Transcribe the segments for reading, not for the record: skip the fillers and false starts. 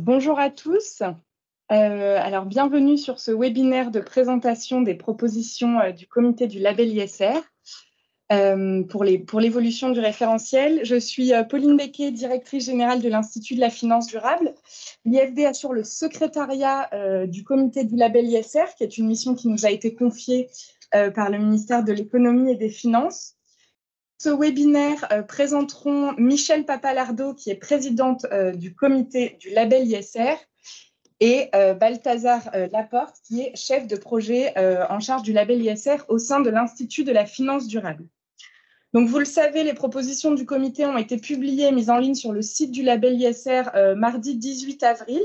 Bonjour à tous. Alors, bienvenue sur ce webinaire de présentation des propositions du comité du label ISR pour l'évolution du référentiel. Je suis Pauline Becquet, directrice générale de l'Institut de la finance durable. L'IFD assure le secrétariat du comité du label ISR, qui est une mission qui nous a été confiée par le ministère de l'économie et des finances. Ce webinaire présenteront Michèle Papalardo, qui est présidente du comité du label ISR, et Balthazar Laporte, qui est chef de projet en charge du label ISR au sein de l'Institut de la finance durable. Donc, vous le savez, les propositions du comité ont été publiées et mises en ligne sur le site du label ISR mardi 18 avril.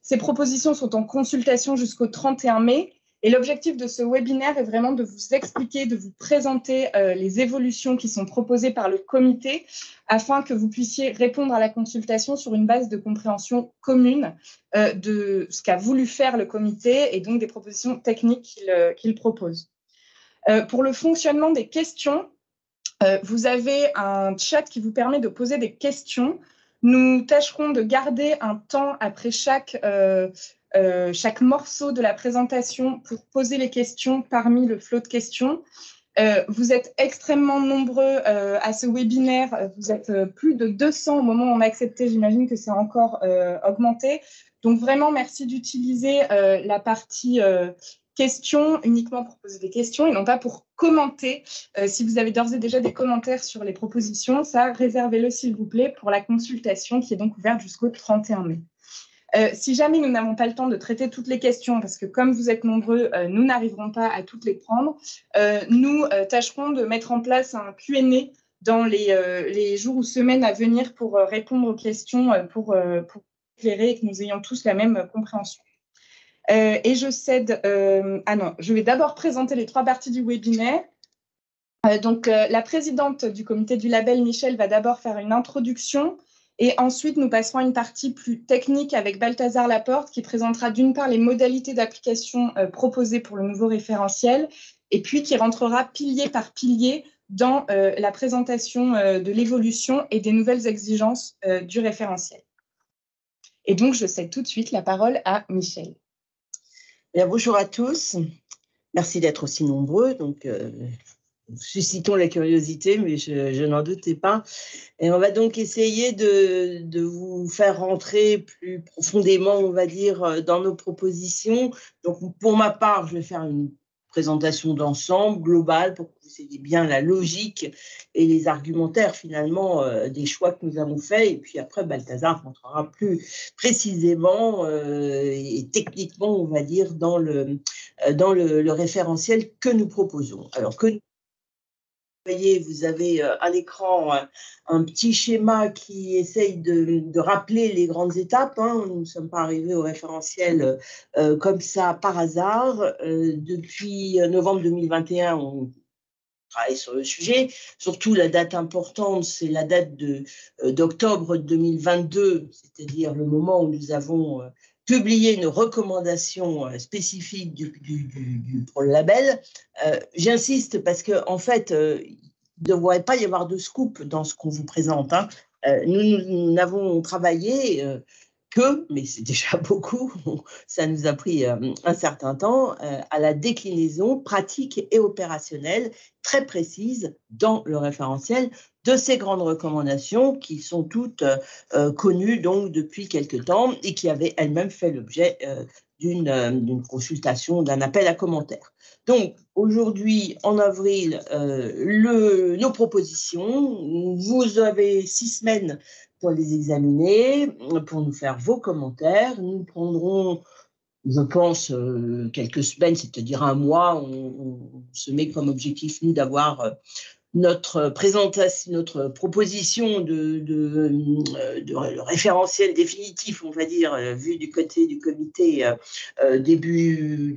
Ces propositions sont en consultation jusqu'au 31 mai. Et l'objectif de ce webinaire est vraiment de vous expliquer, de vous présenter les évolutions qui sont proposées par le comité afin que vous puissiez répondre à la consultation sur une base de compréhension commune de ce qu'a voulu faire le comité et donc des propositions techniques qu'il propose. Pour le fonctionnement des questions, vous avez un chat qui vous permet de poser des questions. Nous tâcherons de garder un temps après chaque morceau de la présentation pour poser les questions parmi le flot de questions. Vous êtes extrêmement nombreux à ce webinaire. Vous êtes plus de 200 au moment où on a accepté. J'imagine que c'est encore augmenté. Donc, vraiment, merci d'utiliser la partie questions uniquement pour poser des questions et non pas pour commenter. Si vous avez d'ores et déjà des commentaires sur les propositions, ça, réservez-le s'il vous plaît pour la consultation qui est donc ouverte jusqu'au 31 mai. Si jamais nous n'avons pas le temps de traiter toutes les questions, parce que comme vous êtes nombreux, nous n'arriverons pas à toutes les prendre, nous tâcherons de mettre en place un Q&A dans les jours ou semaines à venir pour répondre aux questions, pour éclairer et que nous ayons tous la même compréhension. Et je cède... je vais d'abord présenter les trois parties du webinaire. Donc, la présidente du comité du label, Michèle, va d'abord faire une introduction et ensuite, nous passerons à une partie plus technique avec Balthazar Laporte qui présentera d'une part les modalités d'application proposées pour le nouveau référentiel et puis qui rentrera pilier par pilier dans la présentation de l'évolution et des nouvelles exigences du référentiel. Et donc, je cède tout de suite la parole à Michèle. Bien, bonjour à tous. Merci d'être aussi nombreux. Donc, suscitons la curiosité, mais je n'en doutais pas. Et on va donc essayer de vous faire rentrer plus profondément, on va dire, dans nos propositions. Donc, pour ma part, je vais faire une présentation d'ensemble, globale, pour que vous ayez bien la logique et les argumentaires, finalement, des choix que nous avons faits. Et puis après, Balthazar rentrera plus précisément et techniquement, on va dire, dans le référentiel que nous proposons. Alors, vous voyez, vous avez à l'écran un petit schéma qui essaye de rappeler les grandes étapes. Nous ne sommes pas arrivés au référentiel comme ça par hasard. Depuis novembre 2021, on travaille sur le sujet. Surtout, la date importante, c'est la date d'octobre 2022, c'est-à-dire le moment où nous avons publié une recommandation spécifique pour le label. J'insiste parce qu'en fait, il ne devrait pas y avoir de scoop dans ce qu'on vous présente. Nous n'avons travaillé mais c'est déjà beaucoup, ça nous a pris un certain temps, à la déclinaison pratique et opérationnelle très précise dans le référentiel de ces grandes recommandations qui sont toutes connues donc depuis quelque temps et qui avaient elles-mêmes fait l'objet d'une consultation, d'un appel à commentaires. Donc, aujourd'hui, en avril, nos propositions, vous avez 6 semaines pour les examiner, pour nous faire vos commentaires. Nous prendrons, je pense, quelques semaines, c'est-à-dire un mois. On se met comme objectif, nous, d'avoir notre présentation, notre proposition de référentiel définitif, on va dire, vu du côté du comité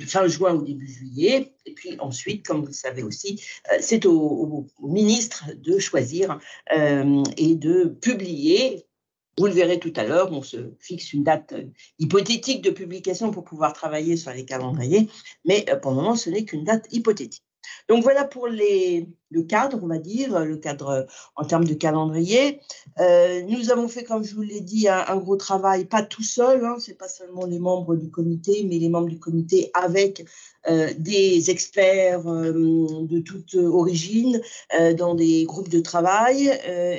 fin juin ou début juillet. Et puis ensuite, comme vous le savez aussi, c'est au ministre de choisir et de publier. Vous le verrez tout à l'heure, on se fixe une date hypothétique de publication pour pouvoir travailler sur les calendriers, mais pour le moment, ce n'est qu'une date hypothétique. Donc voilà pour le cadre, on va dire, le cadre en termes de calendrier. Nous avons fait, comme je vous l'ai dit, un gros travail, pas tout seul, hein, ce n'est pas seulement les membres du comité, mais les membres du comité avec des experts de toute origine dans des groupes de travail.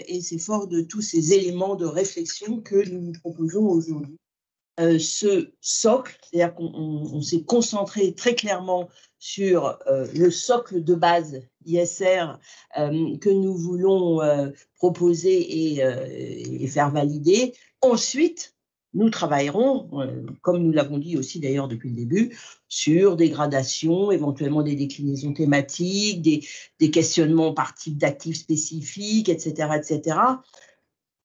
Et c'est fort de tous ces éléments de réflexion que nous vous proposons aujourd'hui. Ce socle, c'est-à-dire qu'on s'est concentré très clairement sur le socle de base ISR que nous voulons proposer et faire valider. Ensuite, nous travaillerons, comme nous l'avons dit aussi d'ailleurs depuis le début, sur des gradations, éventuellement des déclinaisons thématiques, des questionnements par type d'actifs spécifiques, etc., etc.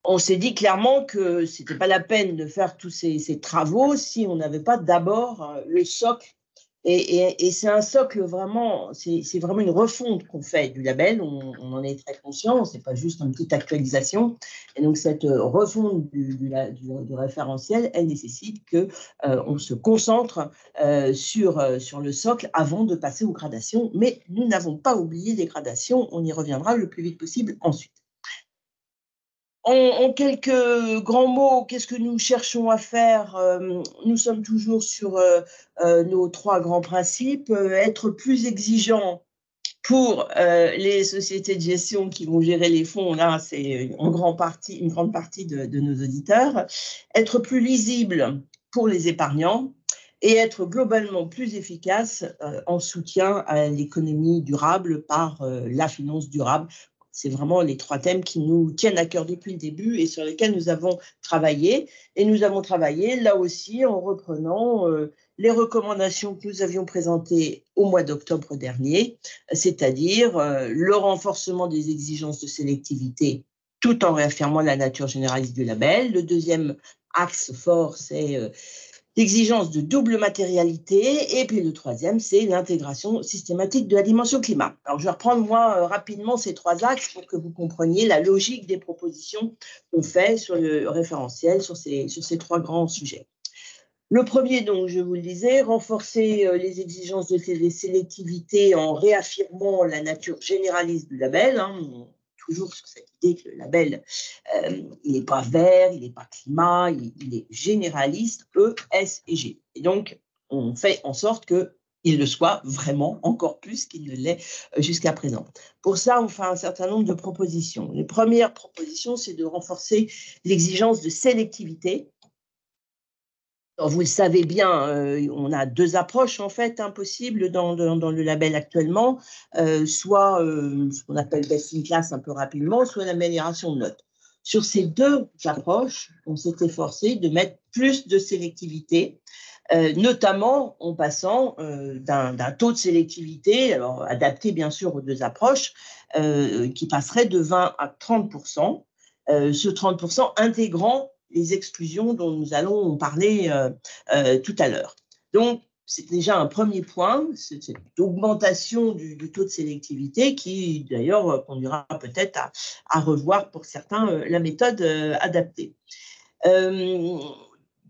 On s'est dit clairement que ce n'était pas la peine de faire tous ces travaux si on n'avait pas d'abord le socle. Et c'est un socle vraiment, c'est vraiment une refonte qu'on fait du label, on en est très conscient, ce n'est pas juste une petite actualisation. Et donc cette refonte du référentiel, elle nécessite qu'on se concentre sur le socle avant de passer aux gradations. Mais nous n'avons pas oublié les gradations, on y reviendra le plus vite possible ensuite. En quelques grands mots, qu'est-ce que nous cherchons à faire? Nous sommes toujours sur nos 3 grands principes. Être plus exigeant pour les sociétés de gestion qui vont gérer les fonds, là, c'est une grande partie de nos auditeurs. Être plus lisible pour les épargnants et être globalement plus efficace en soutien à l'économie durable par la finance durable. C'est vraiment les 3 thèmes qui nous tiennent à cœur depuis le début et sur lesquels nous avons travaillé. Et nous avons travaillé là aussi en reprenant les recommandations que nous avions présentées au mois d'octobre dernier, c'est-à-dire le renforcement des exigences de sélectivité tout en réaffirmant la nature généraliste du label. Le deuxième axe fort, c'est l'exigence de double matérialité, et puis le troisième, c'est l'intégration systématique de la dimension climat. Alors, je vais reprendre, moi, rapidement ces 3 axes pour que vous compreniez la logique des propositions qu'on fait sur le référentiel, sur ces 3 grands sujets. Le premier, donc, je vous le disais, renforcer les exigences de sélectivité en réaffirmant la nature généraliste du label, hein, toujours sur cette idée que le label, il n'est pas vert, il n'est pas climat, il est généraliste, E, S et G. Et donc, on fait en sorte qu'il le soit vraiment encore plus qu'il ne l'est jusqu'à présent. Pour ça, on fait un certain nombre de propositions. Les premières propositions, c'est de renforcer l'exigence de sélectivité. Alors, vous le savez bien, on a 2 approches en fait possibles dans le label actuellement, soit ce qu'on appelle best in class un peu rapidement, soit l'amélioration de notes. Sur ces 2 approches, on s'est efforcé de mettre plus de sélectivité, notamment en passant d'un taux de sélectivité, alors adapté bien sûr aux 2 approches, qui passerait de 20 à 30%, ce 30% intégrant les exclusions dont nous allons parler tout à l'heure. Donc, c'est déjà un premier point, cette augmentation du taux de sélectivité qui, d'ailleurs, conduira peut-être à revoir pour certains la méthode adaptée.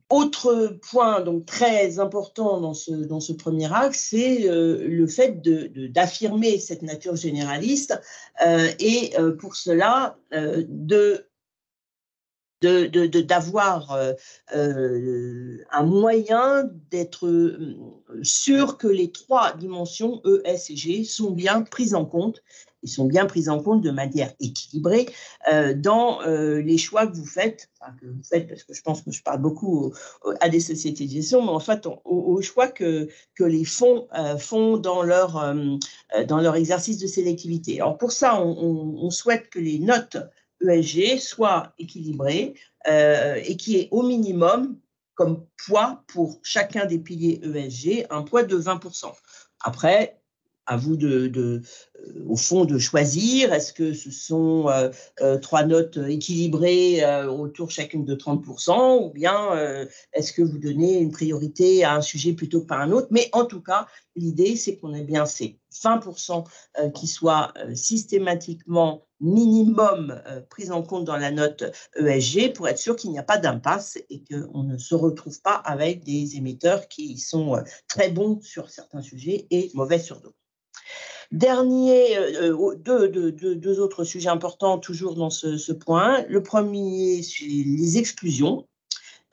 Autre point donc très important dans ce premier axe, c'est le fait d'affirmer cette nature généraliste et pour cela d'avoir un moyen d'être sûr que les 3 dimensions E, S et G sont bien prises en compte. Ils sont bien prises en compte de manière équilibrée dans les choix que vous faites, parce que je pense que je parle beaucoup à des sociétés de gestion, mais en fait aux choix que les fonds font dans leur exercice de sélectivité. Alors pour ça, on souhaite que les notes ESG soit équilibré et qui est au minimum comme poids pour chacun des piliers ESG, un poids de 20%. Après, à vous au fond de choisir, est-ce que ce sont 3 notes équilibrées autour chacune de 30% ou bien est-ce que vous donnez une priorité à un sujet plutôt que par un autre? Mais en tout cas, l'idée, c'est qu'on ait bien ces 20% qui soient systématiquement minimum pris en compte dans la note ESG pour être sûr qu'il n'y a pas d'impasse et qu'on ne se retrouve pas avec des émetteurs qui sont très bons sur certains sujets et mauvais sur d'autres. Deux autres sujets importants toujours dans ce point. Le premier, c'est les exclusions.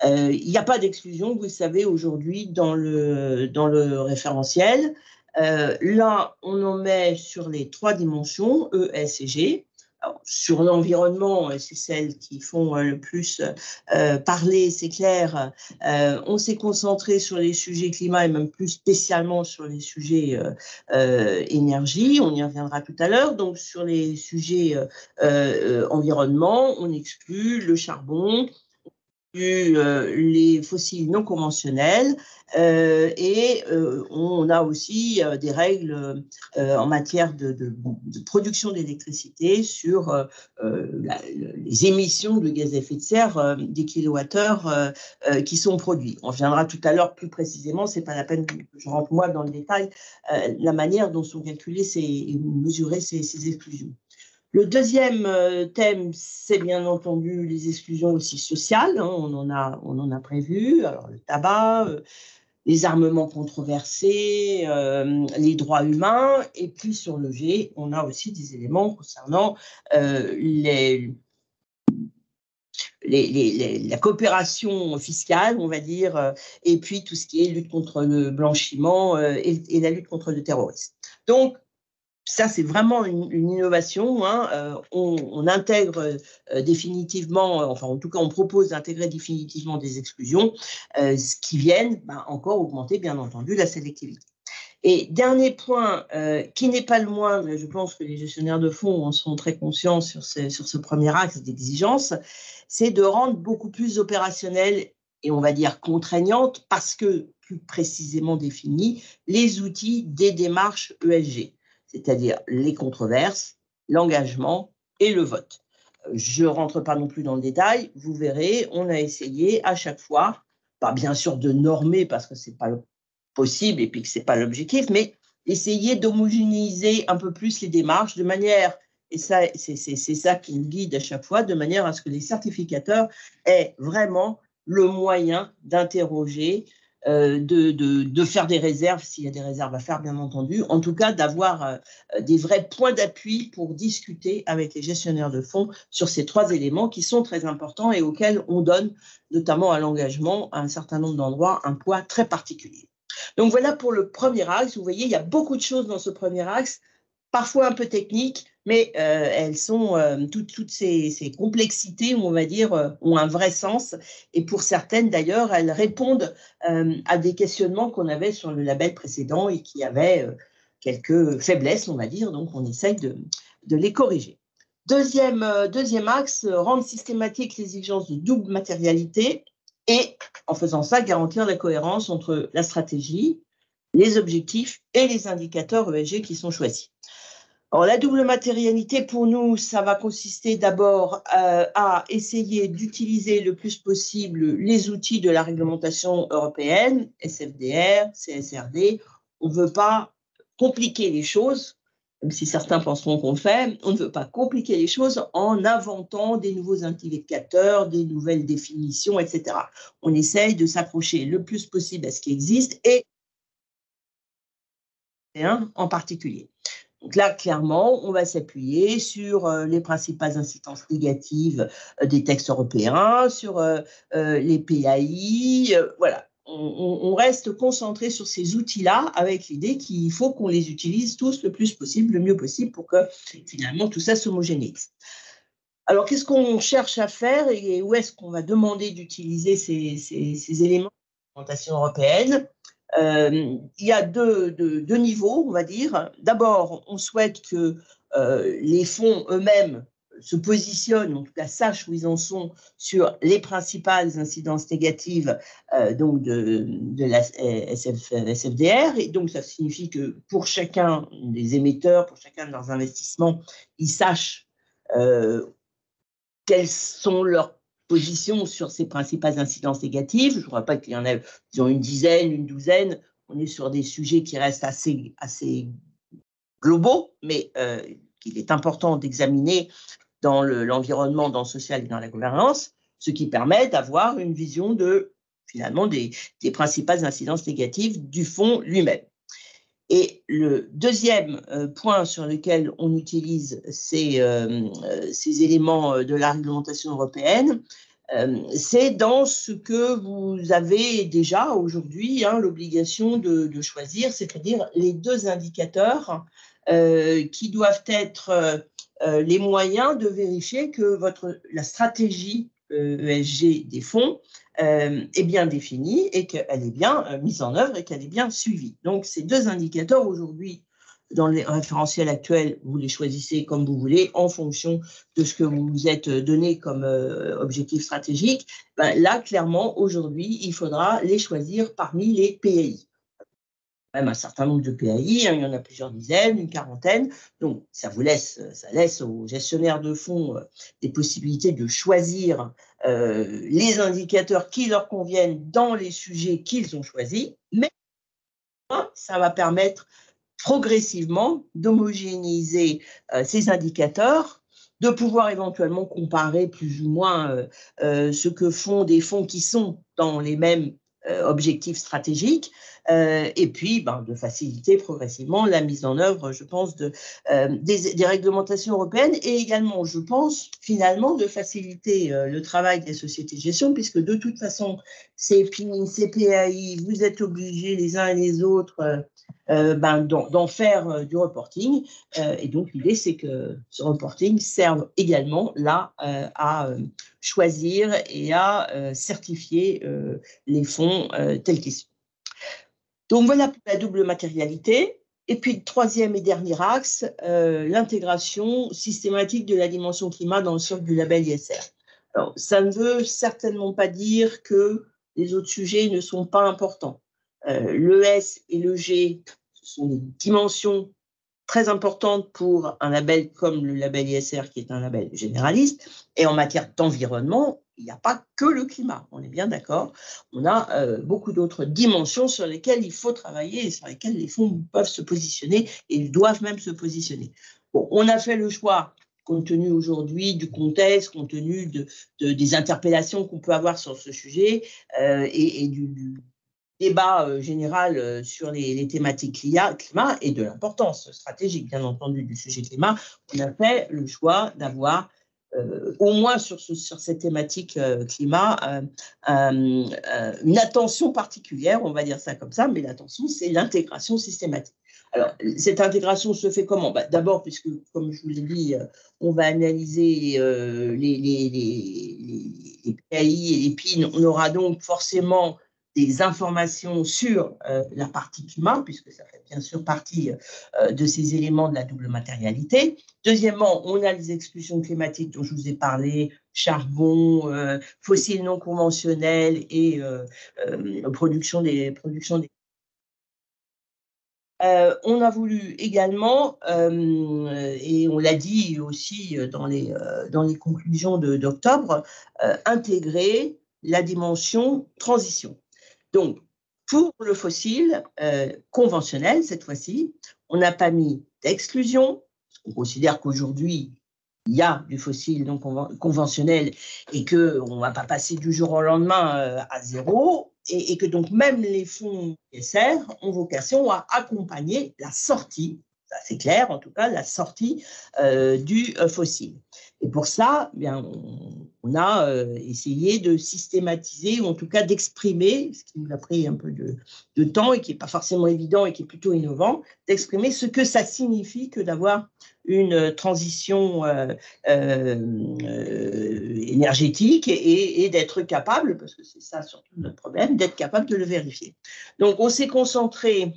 Il n'y a pas d'exclusion, vous le savez, aujourd'hui dans le référentiel. Là, on en met sur les 3 dimensions, E, S et G. Alors, sur l'environnement, c'est celles qui font le plus parler, c'est clair. On s'est concentré sur les sujets climat et même plus spécialement sur les sujets énergie. On y reviendra tout à l'heure. Donc, sur les sujets environnement, on exclut le charbon, les fossiles non conventionnels et on a aussi des règles en matière de production d'électricité sur les émissions de gaz à effet de serre des kilowattheures qui sont produits. On reviendra tout à l'heure plus précisément, c'est pas la peine que je rentre moi dans le détail, la manière dont sont calculées et mesurées ces exclusions. Le deuxième thème, c'est bien entendu les exclusions aussi sociales, hein, on en a prévu, alors le tabac, les armements controversés, les droits humains, et puis sur le G, on a aussi des éléments concernant la coopération fiscale, on va dire, et puis tout ce qui est lutte contre le blanchiment et la lutte contre le terrorisme. Donc, ça, c'est vraiment une innovation. Hein. On intègre définitivement, enfin en tout cas, on propose d'intégrer définitivement des exclusions, ce qui viennent encore augmenter, bien entendu, la sélectivité. Et dernier point, qui n'est pas le moindre, mais je pense que les gestionnaires de fonds en sont très conscients sur ce premier axe d'exigence, c'est de rendre beaucoup plus opérationnel et on va dire contraignante, parce que plus précisément défini, les outils des démarches ESG. C'est-à-dire les controverses, l'engagement et le vote. Je ne rentre pas non plus dans le détail, vous verrez, on a essayé à chaque fois, pas bien sûr de normer parce que ce n'est pas possible et puis que ce n'est pas l'objectif, mais essayer d'homogénéiser un peu plus les démarches de manière, et ça, c'est ça qui nous guide à chaque fois, de manière à ce que les certificateurs aient vraiment le moyen d'interroger, de faire des réserves, s'il y a des réserves à faire, bien entendu, en tout cas d'avoir des vrais points d'appui pour discuter avec les gestionnaires de fonds sur ces 3 éléments qui sont très importants et auxquels on donne, notamment à l'engagement, à un certain nombre d'endroits, un poids très particulier. Donc voilà pour le premier axe. Vous voyez, il y a beaucoup de choses dans ce premier axe, parfois un peu techniques, mais elles sont toutes ces complexités, on va dire, ont un vrai sens. Et pour certaines, d'ailleurs, elles répondent à des questionnements qu'on avait sur le label précédent et qui avaient quelques faiblesses, on va dire. Donc, on essaye de les corriger. Deuxième axe, rendre systématique l'exigence de double matérialité et, en faisant ça, garantir la cohérence entre la stratégie, les objectifs et les indicateurs ESG qui sont choisis. Alors, la double matérialité, pour nous, ça va consister d'abord à essayer d'utiliser le plus possible les outils de la réglementation européenne, SFDR, CSRD. On ne veut pas compliquer les choses, même si certains penseront qu'on le fait, on ne veut pas compliquer les choses en inventant des nouveaux indicateurs, des nouvelles définitions, etc. On essaye de s'accrocher le plus possible à ce qui existe et en particulier. Donc là, clairement, on va s'appuyer sur les principales incidences négatives des textes européens, sur les PAI, voilà. On reste concentré sur ces outils-là avec l'idée qu'il faut qu'on les utilise tous le plus possible, le mieux possible pour que finalement tout ça s'homogénéise. Alors, qu'est-ce qu'on cherche à faire et où est-ce qu'on va demander d'utiliser ces éléments de réglementation européenne ? Il y a deux niveaux, on va dire. D'abord, on souhaite que les fonds eux-mêmes se positionnent, en tout cas sachent où ils en sont sur les principales incidences négatives donc de la SFDR. Et donc, ça signifie que pour chacun des émetteurs, pour chacun de leurs investissements, ils sachent quelles sont leurs positions sur ces principales incidences négatives. Je ne crois pas qu'il y en a, ils ont une dizaine, une douzaine. On est sur des sujets qui restent assez globaux, mais qu'il est important d'examiner dans l'environnement, dans le social et dans la gouvernance, ce qui permet d'avoir une vision finalement des principales incidences négatives du fonds lui-même. Et le deuxième point sur lequel on utilise ces éléments de la réglementation européenne, c'est dans ce que vous avez déjà aujourd'hui l'obligation de choisir, c'est-à-dire les deux indicateurs qui doivent être les moyens de vérifier que la stratégie ESG des fonds est bien définie et qu'elle est bien mise en œuvre et qu'elle est bien suivie. Donc, ces deux indicateurs, aujourd'hui, dans les référentiels actuels, vous les choisissez comme vous voulez en fonction de ce que vous vous êtes donné comme objectif stratégique. Là, clairement, aujourd'hui, il faudra les choisir parmi les PAI. Même un certain nombre de PAI, il y en a plusieurs dizaines, une quarantaine. Donc, ça laisse aux gestionnaires de fonds des possibilités de choisir les indicateurs qui leur conviennent dans les sujets qu'ils ont choisis. Mais ça va permettre progressivement d'homogénéiser ces indicateurs, de pouvoir éventuellement comparer plus ou moins ce que font des fonds qui sont dans les mêmes objectifs stratégiques, et puis de faciliter progressivement la mise en œuvre, je pense, des réglementations européennes, et également, je pense, finalement, de faciliter le travail des sociétés de gestion, puisque de toute façon, ces PAI, vous êtes obligés les uns et les autres d'en faire du reporting. Et donc, l'idée, c'est que ce reporting serve également là à choisir et à certifier les fonds tels qu'ils sont. Donc, voilà pour la double matérialité. Et puis, le troisième et dernier axe, l'intégration systématique de la dimension climat dans le socle du label ISR. Alors, ça ne veut certainement pas dire que les autres sujets ne sont pas importants. Le S et le G, ce sont des dimensions très importantes pour un label comme le label ISR, qui est un label généraliste. Et en matière d'environnement, il n'y a pas que le climat, on est bien d'accord. On a beaucoup d'autres dimensions sur lesquelles il faut travailler et sur lesquelles les fonds peuvent se positionner et ils doivent même se positionner. Bon, on a fait le choix, compte tenu aujourd'hui du contexte, compte tenu des interpellations qu'on peut avoir sur ce sujet et du débat général sur les thématiques climat et de l'importance stratégique, bien entendu, du sujet climat. On a fait le choix d'avoir au moins sur cette thématique climat, une attention particulière, on va dire ça comme ça, mais l'attention, c'est l'intégration systématique. Alors, cette intégration se fait comment? D'abord, puisque, comme je vous l'ai dit, on va analyser les PAI et les PIN, on aura donc forcément des informations sur la partie climat, puisque ça fait bien sûr partie de ces éléments de la double matérialité. Deuxièmement, on a les exclusions climatiques dont je vous ai parlé, charbon, fossiles non conventionnels et production des on a voulu également, et on l'a dit aussi dans les conclusions d'octobre, intégrer la dimension transition. Donc, pour le fossile conventionnel, cette fois-ci, on n'a pas mis d'exclusion. On considère qu'aujourd'hui, il y a du fossile non conventionnel et qu'on ne va pas passer du jour au lendemain à zéro. Et que donc même les fonds ISR ont vocation à accompagner la sortie, ça c'est clair en tout cas, la sortie du fossile. Et pour ça, bien, on a essayé de systématiser, ou en tout cas d'exprimer, ce qui nous a pris un peu de temps et qui n'est pas forcément évident et qui est plutôt innovant, d'exprimer ce que ça signifie que d'avoir une transition énergétique et d'être capable, parce que c'est ça surtout notre problème, d'être capable de le vérifier. Donc, on s'est concentré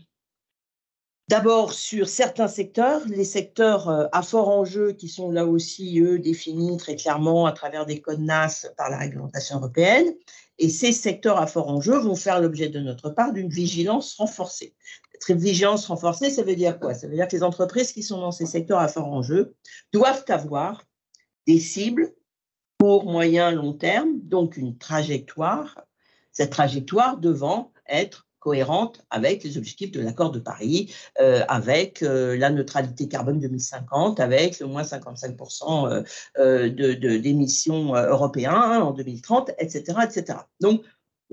d'abord sur certains secteurs, les secteurs à fort enjeu qui sont là aussi, eux, définis très clairement à travers des codes NAS par la réglementation européenne. Et ces secteurs à fort enjeu vont faire l'objet de notre part d'une vigilance renforcée. Cette vigilance renforcée, ça veut dire quoi? Ça veut dire que les entreprises qui sont dans ces secteurs à fort enjeu doivent avoir des cibles court, moyen, long terme, donc une trajectoire, cette trajectoire devant être cohérente avec les objectifs de l'accord de Paris, avec la neutralité carbone 2050, avec le moins 55% d'émissions européennes en 2030, etc., etc. Donc,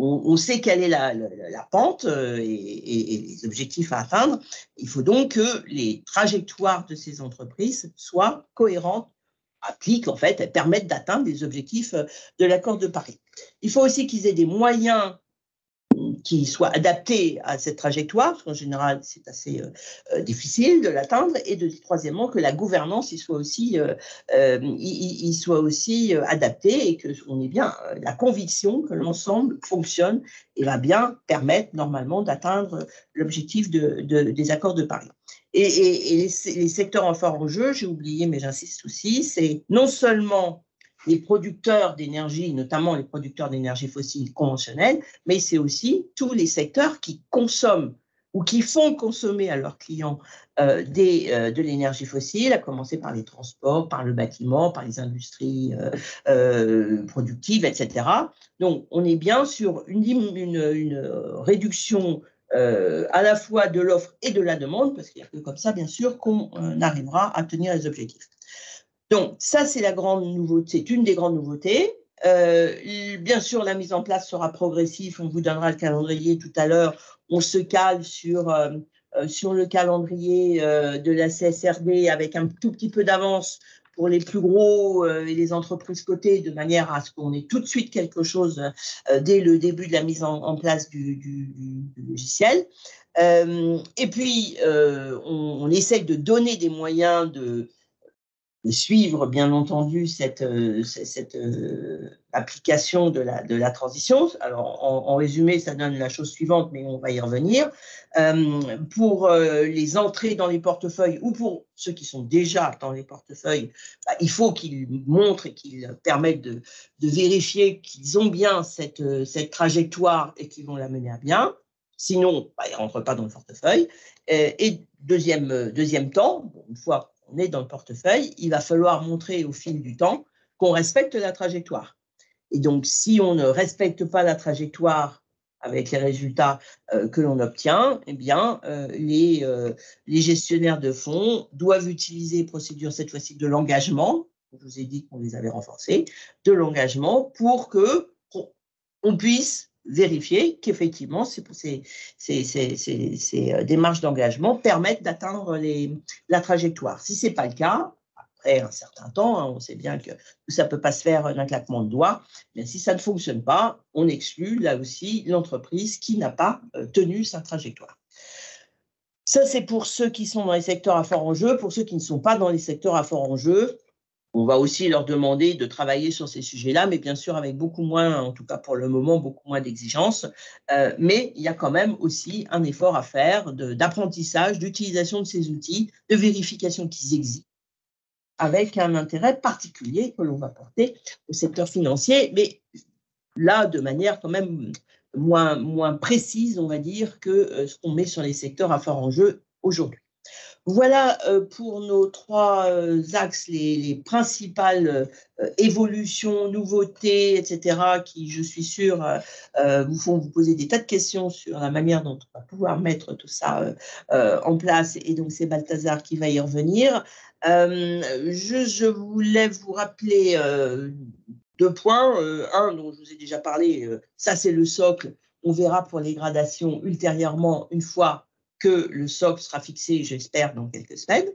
on sait quelle est la pente et les objectifs à atteindre. Il faut donc que les trajectoires de ces entreprises soient cohérentes, appliquent en fait, elles permettent d'atteindre les objectifs de l'accord de Paris. Il faut aussi qu'ils aient des moyens qui soient adaptés à cette trajectoire, parce qu'en général, c'est assez difficile de l'atteindre, et troisièmement, que la gouvernance soit aussi adaptée et qu'on ait bien la conviction que l'ensemble fonctionne et va bien permettre normalement d'atteindre l'objectif des accords de Paris. Et les secteurs en fort enjeu, j'ai oublié, mais j'insiste aussi, c'est non seulement les producteurs d'énergie, notamment les producteurs d'énergie fossile conventionnelle, mais c'est aussi tous les secteurs qui consomment ou qui font consommer à leurs clients de l'énergie fossile, à commencer par les transports, par le bâtiment, par les industries productives, etc. Donc, on est bien sur une réduction à la fois de l'offre et de la demande, parce qu'il n'y a que comme ça, bien sûr, qu'on arrivera à tenir les objectifs. Donc, ça, c'est la grande nouveauté, c'est une des grandes nouveautés. Bien sûr, la mise en place sera progressive. On vous donnera le calendrier tout à l'heure. On se cale sur le calendrier de la CSRD avec un tout petit peu d'avance pour les plus gros et les entreprises cotées, de manière à ce qu'on ait tout de suite quelque chose dès le début de la mise en place du logiciel. Et puis, on essaye de donner des moyens de suivre, bien entendu, cette application de la transition. Alors, en résumé, ça donne la chose suivante, mais on va y revenir. Pour les entrées dans les portefeuilles ou pour ceux qui sont déjà dans les portefeuilles, il faut qu'ils montrent et qu'ils permettent de vérifier qu'ils ont bien cette trajectoire et qu'ils vont la mener à bien. Sinon, ils ne rentrent pas dans le portefeuille. Et deuxième temps, une fois on est dans le portefeuille, il va falloir montrer au fil du temps qu'on respecte la trajectoire. Et donc, si on ne respecte pas la trajectoire avec les résultats que l'on obtient, eh bien, les gestionnaires de fonds doivent utiliser les procédures, cette fois-ci, de l'engagement. Je vous ai dit qu'on les avait renforcées, de l'engagement pour qu'on puisse vérifier qu'effectivement, ces démarches d'engagement permettent d'atteindre la trajectoire. Si ce n'est pas le cas, après un certain temps, on sait bien que ça ne peut pas se faire d'un claquement de doigts, mais si ça ne fonctionne pas, on exclut là aussi l'entreprise qui n'a pas tenu sa trajectoire. Ça, c'est pour ceux qui sont dans les secteurs à fort enjeu. Pour ceux qui ne sont pas dans les secteurs à fort enjeu, on va aussi leur demander de travailler sur ces sujets-là, mais bien sûr avec beaucoup moins, en tout cas pour le moment, beaucoup moins d'exigences. Mais il y a quand même aussi un effort à faire d'apprentissage, d'utilisation de ces outils, de vérification qu'ils existent, avec un intérêt particulier que l'on va porter au secteur financier, mais là, de manière quand même moins précise, on va dire, que ce qu'on met sur les secteurs à fort enjeu aujourd'hui. Voilà pour nos trois axes, les principales évolutions, nouveautés, etc., qui, je suis sûre, vous font vous poser des tas de questions sur la manière dont on va pouvoir mettre tout ça en place. Et donc, c'est Balthazar qui va y revenir. Je voulais vous rappeler deux points. Un dont je vous ai déjà parlé, ça c'est le socle. On verra pour les gradations ultérieurement, une fois que le socle sera fixé, j'espère, dans quelques semaines.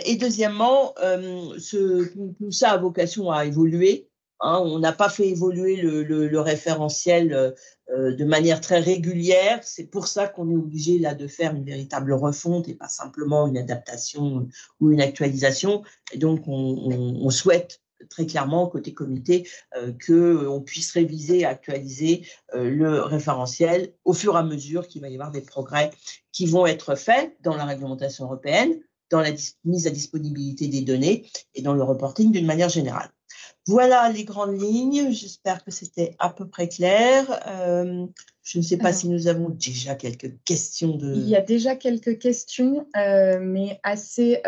Et deuxièmement, tout ça a vocation à évoluer. Hein, on n'a pas fait évoluer le référentiel de manière très régulière. C'est pour ça qu'on est obligé là de faire une véritable refonte et pas simplement une adaptation ou une actualisation. Et donc, on souhaite très clairement, côté comité, qu'on puisse réviser, actualiser le référentiel au fur et à mesure qu'il va y avoir des progrès qui vont être faits dans la réglementation européenne, dans la mise à disponibilité des données et dans le reporting d'une manière générale. Voilà les grandes lignes. J'espère que c'était à peu près clair. Je ne sais pas si nous avons déjà quelques questions. Il y a déjà quelques questions, mais assez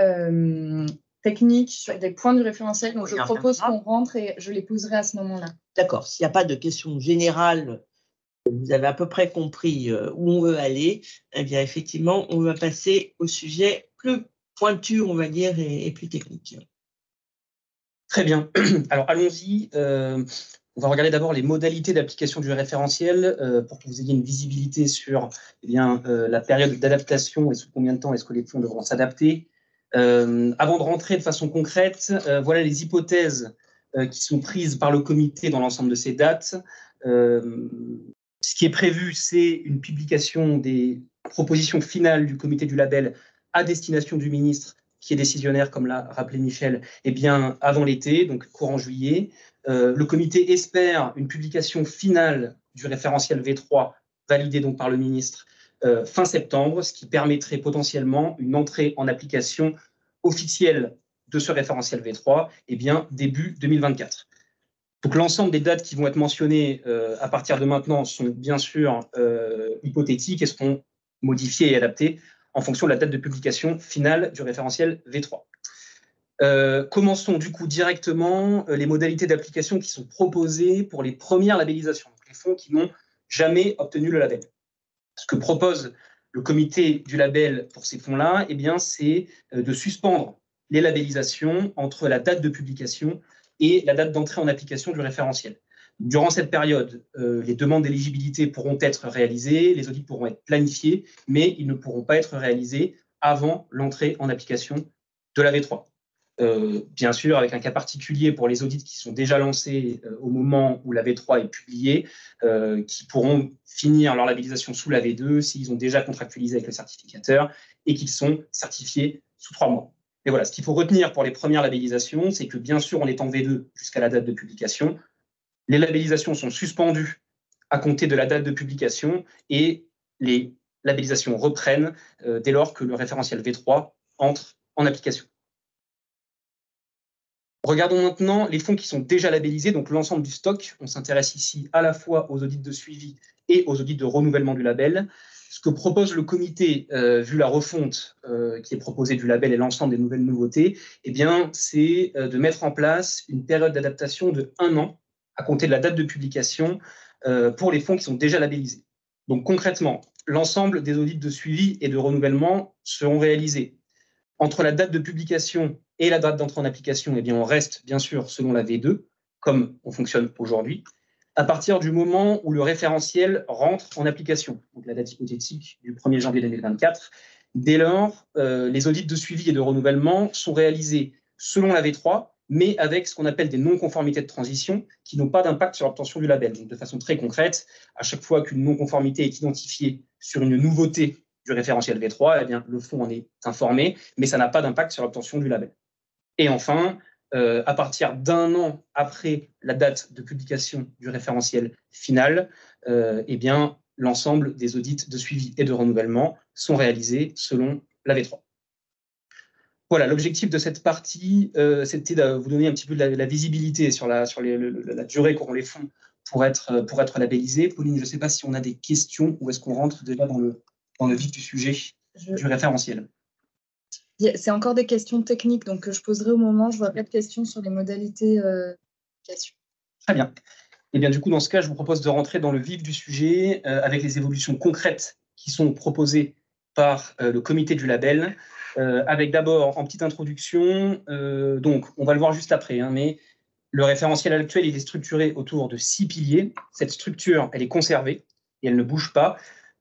techniques sur des points du référentiel. Donc, je propose qu'on rentre et je les poserai à ce moment-là. D'accord. S'il n'y a pas de questions générales, vous avez à peu près compris où on veut aller, eh bien, effectivement, on va passer au sujet plus pointu, on va dire, et plus technique. Très bien. Alors, allons-y. On va regarder d'abord les modalités d'application du référentiel pour que vous ayez une visibilité sur la période d'adaptation et sous combien de temps est-ce que les fonds devront s'adapter. Avant de rentrer de façon concrète, voilà les hypothèses qui sont prises par le comité dans l'ensemble de ces dates. Ce qui est prévu, c'est une publication des propositions finales du comité du label à destination du ministre qui est décisionnaire, comme l'a rappelé Michel, avant l'été, donc courant juillet. Le comité espère une publication finale du référentiel V3 validé donc par le ministre fin septembre, ce qui permettrait potentiellement une entrée en application officielle de ce référentiel V3 début 2024. Donc l'ensemble des dates qui vont être mentionnées à partir de maintenant sont bien sûr hypothétiques et seront modifiées et adaptées en fonction de la date de publication finale du référentiel V3. Commençons du coup directement les modalités d'application qui sont proposées pour les premières labellisations, donc les fonds qui n'ont jamais obtenu le label. Ce que propose le comité du label pour ces fonds-là, c'est de suspendre les labellisations entre la date de publication et la date d'entrée en application du référentiel. Durant cette période, les demandes d'éligibilité pourront être réalisées, les audits pourront être planifiés, mais ils ne pourront pas être réalisés avant l'entrée en application de la V3. Bien sûr, avec un cas particulier pour les audits qui sont déjà lancés au moment où la V3 est publiée, qui pourront finir leur labellisation sous la V2 s'ils ont déjà contractualisé avec le certificateur et qu'ils sont certifiés sous 3 mois. Et voilà, ce qu'il faut retenir pour les premières labellisations, c'est que bien sûr, on est en V2 jusqu'à la date de publication. Les labellisations sont suspendues à compter de la date de publication et les labellisations reprennent dès lors que le référentiel V3 entre en application. Regardons maintenant les fonds qui sont déjà labellisés, donc l'ensemble du stock. On s'intéresse ici à la fois aux audits de suivi et aux audits de renouvellement du label. Ce que propose le comité, vu la refonte qui est proposée du label et l'ensemble des nouvelles nouveautés, c'est de mettre en place une période d'adaptation de 1 an à compter de la date de publication pour les fonds qui sont déjà labellisés. Donc concrètement, l'ensemble des audits de suivi et de renouvellement seront réalisés entre la date de publication et la date d'entrée en application. On reste bien sûr selon la V2, comme on fonctionne aujourd'hui, à partir du moment où le référentiel rentre en application, donc la date hypothétique du 1er janvier 2024. Dès lors, les audits de suivi et de renouvellement sont réalisés selon la V3, mais avec ce qu'on appelle des non-conformités de transition qui n'ont pas d'impact sur l'obtention du label. Donc, de façon très concrète, à chaque fois qu'une non-conformité est identifiée sur une nouveauté du référentiel V3, le fonds en est informé, mais ça n'a pas d'impact sur l'obtention du label. Et enfin, à partir d'1 an après la date de publication du référentiel final, l'ensemble des audits de suivi et de renouvellement sont réalisés selon la V3. Voilà, l'objectif de cette partie, c'était de vous donner un petit peu de la visibilité sur la durée qu'auront les fonds pour être labellisés. Pauline, je ne sais pas si on a des questions ou est-ce qu'on rentre déjà dans le vif du sujet du référentiel. C'est encore des questions techniques, donc que je poserai au moment. Je vois pas de questions sur les modalités d'application. Très bien. Et bien, du coup, dans ce cas, je vous propose de rentrer dans le vif du sujet avec les évolutions concrètes qui sont proposées par le comité du label. Avec d'abord, en petite introduction, donc on va le voir juste après, mais le référentiel actuel, il est structuré autour de 6 piliers. Cette structure, elle est conservée et elle ne bouge pas.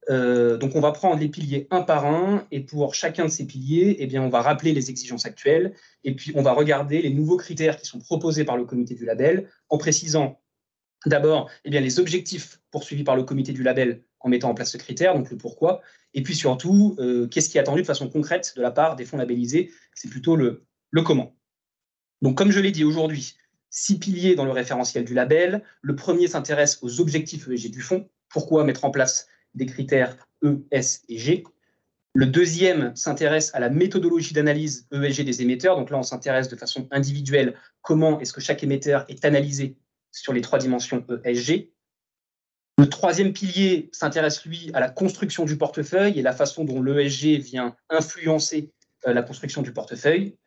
Donc, on va prendre les piliers un par un et pour chacun de ces piliers, on va rappeler les exigences actuelles et puis on va regarder les nouveaux critères qui sont proposés par le comité du label en précisant d'abord les objectifs poursuivis par le comité du label en mettant en place ce critère, donc le pourquoi, et puis surtout, qu'est-ce qui est attendu de façon concrète de la part des fonds labellisés, c'est plutôt le comment. Donc, comme je l'ai dit aujourd'hui, 6 piliers dans le référentiel du label. Le premier s'intéresse aux objectifs ESG du fonds. Pourquoi mettre en place des critères E, S et G. Le deuxième s'intéresse à la méthodologie d'analyse ESG des émetteurs. Donc là, on s'intéresse de façon individuelle comment est-ce que chaque émetteur est analysé sur les 3 dimensions ESG. Le troisième pilier s'intéresse, lui, à la construction du portefeuille et la façon dont l'ESG vient influencer la construction du portefeuille.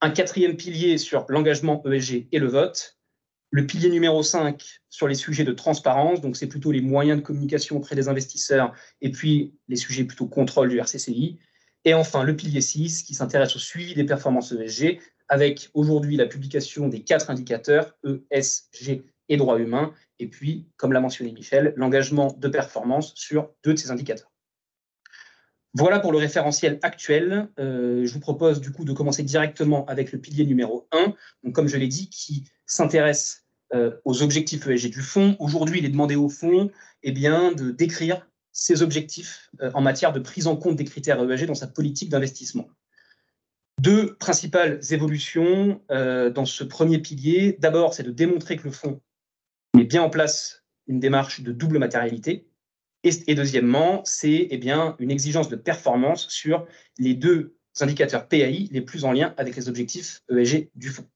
Un quatrième pilier sur l'engagement ESG et le vote. Le pilier numéro 5 sur les sujets de transparence, donc c'est plutôt les moyens de communication auprès des investisseurs et puis les sujets plutôt contrôle du RCCI. Et enfin, le pilier 6 qui s'intéresse au suivi des performances ESG avec aujourd'hui la publication des 4 indicateurs E, S, G et droits humains. Et puis, comme l'a mentionné Michel, l'engagement de performance sur 2 de ces indicateurs. Voilà pour le référentiel actuel. Je vous propose du coup de commencer directement avec le pilier numéro 1, donc, comme je l'ai dit, qui s'intéresse aux objectifs ESG du fonds. Aujourd'hui, il est demandé au fonds de décrire ses objectifs en matière de prise en compte des critères ESG dans sa politique d'investissement. 2 principales évolutions dans ce premier pilier. D'abord, c'est de démontrer que le fonds met bien en place une démarche de double matérialité. Et deuxièmement, c'est une exigence de performance sur les 2 indicateurs PAI les plus en lien avec les objectifs ESG du fonds.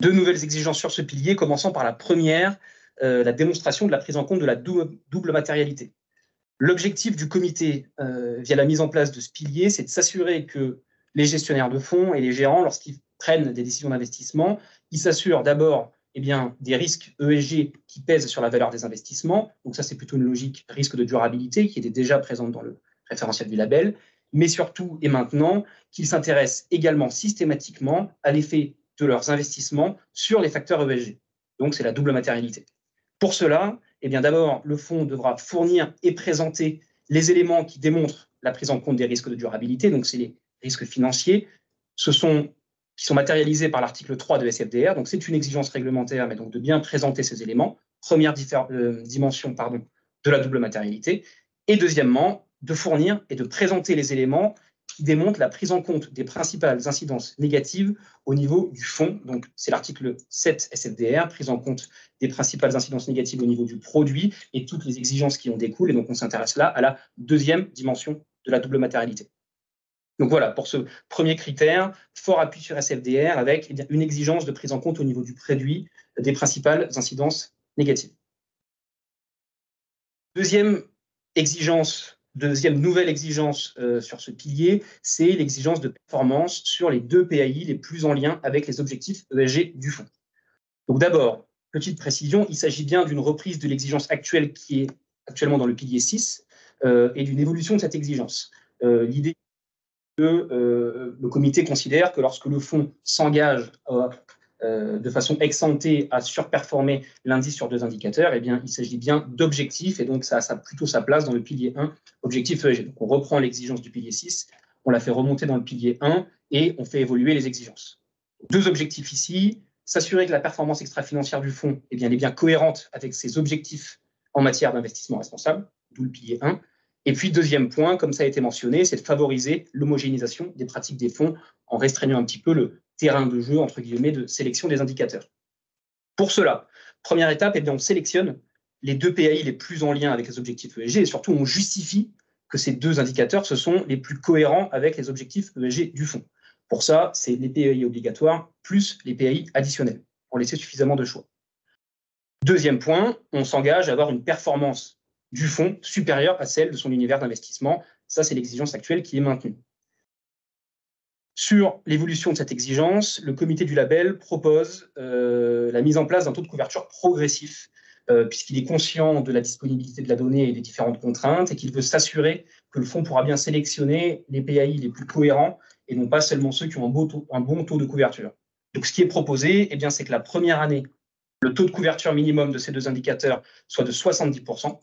2 nouvelles exigences sur ce pilier, commençant par la première, la démonstration de la prise en compte de la double matérialité. L'objectif du comité, via la mise en place de ce pilier, c'est de s'assurer que les gestionnaires de fonds et les gérants, lorsqu'ils prennent des décisions d'investissement, ils s'assurent d'abord des risques ESG qui pèsent sur la valeur des investissements. Donc ça, c'est plutôt une logique risque de durabilité qui était déjà présente dans le référentiel du label, mais surtout et maintenant qu'ils s'intéressent également systématiquement à l'effet de leurs investissements sur les facteurs ESG. Donc c'est la double matérialité. Pour cela, d'abord, le fonds devra fournir et présenter les éléments qui démontrent la prise en compte des risques de durabilité, donc c'est les risques financiers, qui sont matérialisés par l'article 3 de SFDR. Donc, c'est une exigence réglementaire, mais donc de bien présenter ces éléments. Première dimension de la double matérialité. Et deuxièmement, de fournir et de présenter les éléments qui démontrent la prise en compte des principales incidences négatives au niveau du fonds. Donc, c'est l'article 7 SFDR, prise en compte des principales incidences négatives au niveau du produit et toutes les exigences qui en découlent. Et donc, on s'intéresse là à la deuxième dimension de la double matérialité. Donc voilà, pour ce premier critère, fort appui sur SFDR avec une exigence de prise en compte au niveau du produit des principales incidences négatives. Deuxième nouvelle exigence sur ce pilier, c'est l'exigence de performance sur les 2 PAI les plus en lien avec les objectifs ESG du fonds. Donc d'abord, petite précision, il s'agit bien d'une reprise de l'exigence actuelle qui est actuellement dans le pilier 6 et d'une évolution de cette exigence. L'idée le comité considère que lorsque le fonds s'engage de façon ex-ante à surperformer l'indice sur 2 indicateurs, il s'agit bien d'objectifs et donc ça a plutôt sa place dans le pilier 1, objectif ESG. Donc on reprend l'exigence du pilier 6, on la fait remonter dans le pilier 1 et on fait évoluer les exigences. 2 objectifs ici, s'assurer que la performance extra-financière du fonds est bien cohérente avec ses objectifs en matière d'investissement responsable, d'où le pilier 1. Et puis, deuxième point, comme ça a été mentionné, c'est de favoriser l'homogénéisation des pratiques des fonds en restreignant un petit peu le terrain de jeu, entre guillemets, de sélection des indicateurs. Pour cela, première étape, on sélectionne les 2 PAI les plus en lien avec les objectifs ESG et surtout, on justifie que ces 2 indicateurs, ce sont les plus cohérents avec les objectifs ESG du fonds. Pour ça, c'est les PAI obligatoires plus les PAI additionnels, pour laisser suffisamment de choix. Deuxième point, on s'engage à avoir une performance du fonds supérieure à celle de son univers d'investissement. Ça, c'est l'exigence actuelle qui est maintenue. Sur l'évolution de cette exigence, le comité du label propose la mise en place d'un taux de couverture progressif, puisqu'il est conscient de la disponibilité de la donnée et des différentes contraintes, et qu'il veut s'assurer que le fonds pourra bien sélectionner les PAI les plus cohérents, et non pas seulement ceux qui ont un bon taux de couverture. Donc, ce qui est proposé, c'est que la première année, le taux de couverture minimum de ces 2 indicateurs soit de 70%,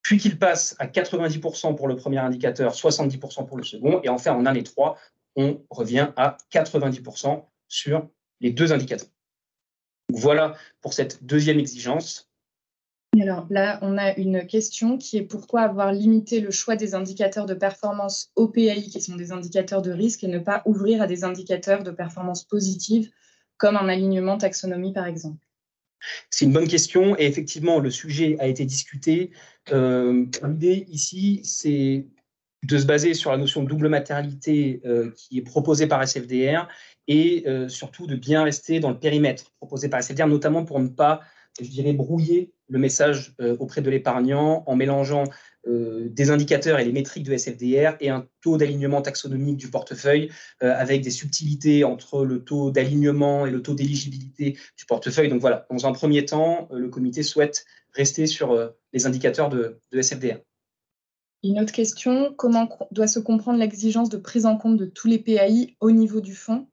puis qu'il passe à 90% pour le premier indicateur, 70% pour le second, et enfin, en année 3, on revient à 90% sur les 2 indicateurs. Donc, voilà pour cette deuxième exigence. Alors là, on a une question qui est pourquoi avoir limité le choix des indicateurs de performance aux PAI, qui sont des indicateurs de risque, et ne pas ouvrir à des indicateurs de performance positive, comme un alignement taxonomie, par exemple? C'est une bonne question et effectivement, le sujet a été discuté. L'idée ici, c'est de se baser sur la notion de double matérialité qui est proposée par SFDR et surtout de bien rester dans le périmètre proposé par SFDR, notamment pour ne pas, je dirais, brouiller le message auprès de l'épargnant en mélangeant des indicateurs et les métriques de SFDR et un taux d'alignement taxonomique du portefeuille avec des subtilités entre le taux d'alignement et le taux d'éligibilité du portefeuille. Donc voilà, dans un premier temps, le comité souhaite rester sur les indicateurs de SFDR. Une autre question, comment doit se comprendre l'exigence de prise en compte de tous les PAI au niveau du fonds?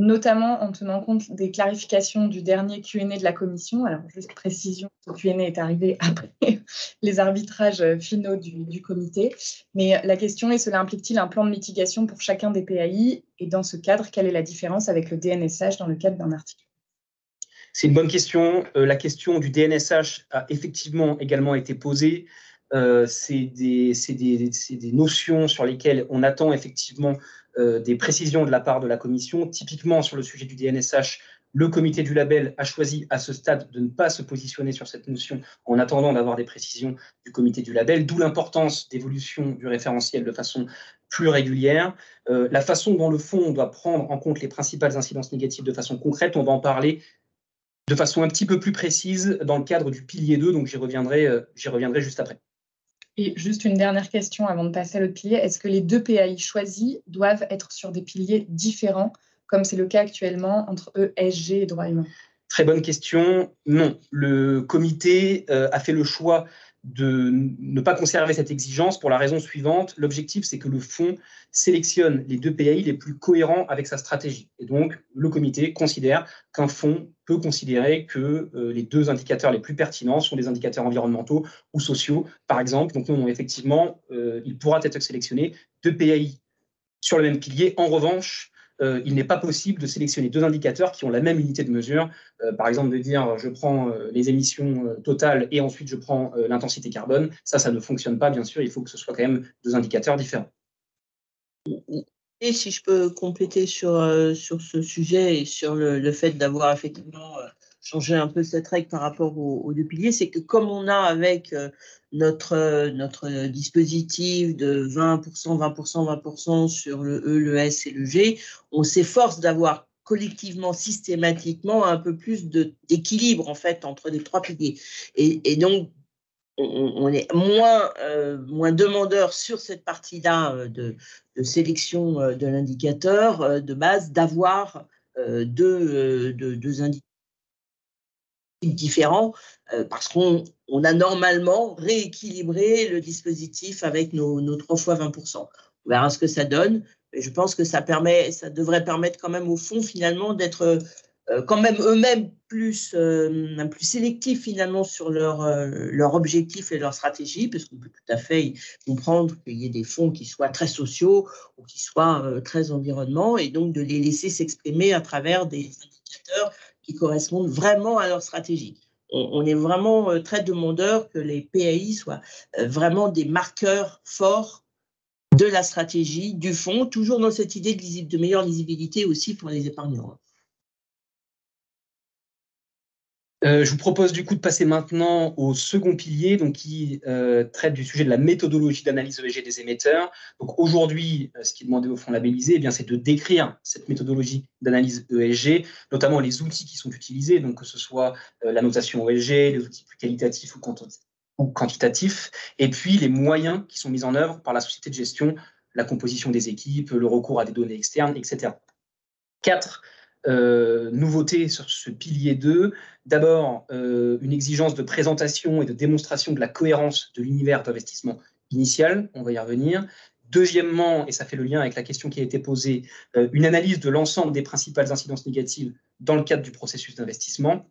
notamment en tenant compte des clarifications du dernier Q&A de la commission. Alors, juste précision, ce Q&A est arrivé après les arbitrages finaux du comité. Mais la question est, cela implique-t-il un plan de mitigation pour chacun des PAI? Et dans ce cadre, quelle est la différence avec le DNSH dans le cadre d'un article? C'est une bonne question. La question du DNSH a effectivement également été posée. C'est des notions sur lesquelles on attend effectivement des précisions de la part de la commission. Typiquement, sur le sujet du DNSH, le comité du label a choisi à ce stade de ne pas se positionner sur cette notion en attendant d'avoir des précisions du comité du label, d'où l'importance d'évolution du référentiel de façon plus régulière. La façon dont le fond doit prendre en compte les principales incidences négatives de façon concrète, on va en parler de façon un petit peu plus précise dans le cadre du pilier 2, donc j'y reviendrai juste après. Et juste une dernière question avant de passer à l'autre pilier. Est-ce que les deux PAI choisis doivent être sur des piliers différents, comme c'est le cas actuellement entre ESG et droit humain? Très bonne question. Non, le comité a fait le choix de ne pas conserver cette exigence pour la raison suivante. L'objectif, c'est que le fonds sélectionne les deux PAI les plus cohérents avec sa stratégie. Et donc, le comité considère qu'un fonds peut considérer que les deux indicateurs les plus pertinents sont des indicateurs environnementaux ou sociaux, par exemple. Donc, non, effectivement, il pourra être sélectionné deux PAI sur le même pilier. En revanche, il n'est pas possible de sélectionner deux indicateurs qui ont la même unité de mesure. Par exemple, de dire je prends les émissions totales et ensuite je prends l'intensité carbone. Ça ne fonctionne pas, bien sûr. Il faut que ce soit quand même deux indicateurs différents. Et si je peux compléter sur ce sujet et sur le fait d'avoir effectivement changé un peu cette règle par rapport aux deux piliers, c'est que comme on a avec notre dispositif de 20%, 20%, 20% sur le E, le S et le G, on s'efforce d'avoir collectivement, systématiquement, un peu plus d'équilibre en fait entre les trois piliers. Et donc, on est moins demandeur sur cette partie-là de sélection de l'indicateur de base, d'avoir deux indicateurs différents parce qu'on a normalement rééquilibré le dispositif avec nos 3 fois 20%. On verra ce que ça donne, mais je pense que ça devrait permettre quand même au fond finalement d'être quand même eux-mêmes plus sélectifs finalement sur leur objectif et leur stratégie, parce qu'on peut tout à fait comprendre qu'il y ait des fonds qui soient très sociaux ou qui soient très environnement, et donc de les laisser s'exprimer à travers des indicateurs qui correspondent vraiment à leur stratégie. On est vraiment très demandeur que les PAI soient vraiment des marqueurs forts de la stratégie, du fonds, toujours dans cette idée de meilleure lisibilité aussi pour les épargnants. Je vous propose du coup de passer maintenant au second pilier, donc qui traite du sujet de la méthodologie d'analyse ESG des émetteurs. Donc aujourd'hui, ce qui est demandé au fonds labellisé, eh bien, c'est de décrire cette méthodologie d'analyse ESG, notamment les outils qui sont utilisés, donc que ce soit la notation ESG, les outils plus qualitatifs ou quantitatifs, et puis les moyens qui sont mis en œuvre par la société de gestion, la composition des équipes, le recours à des données externes, etc. 4 nouveautés sur ce pilier 2. D'abord, une exigence de présentation et de démonstration de la cohérence de l'univers d'investissement initial. On va y revenir. Deuxièmement, et ça fait le lien avec la question qui a été posée, une analyse de l'ensemble des principales incidences négatives dans le cadre du processus d'investissement.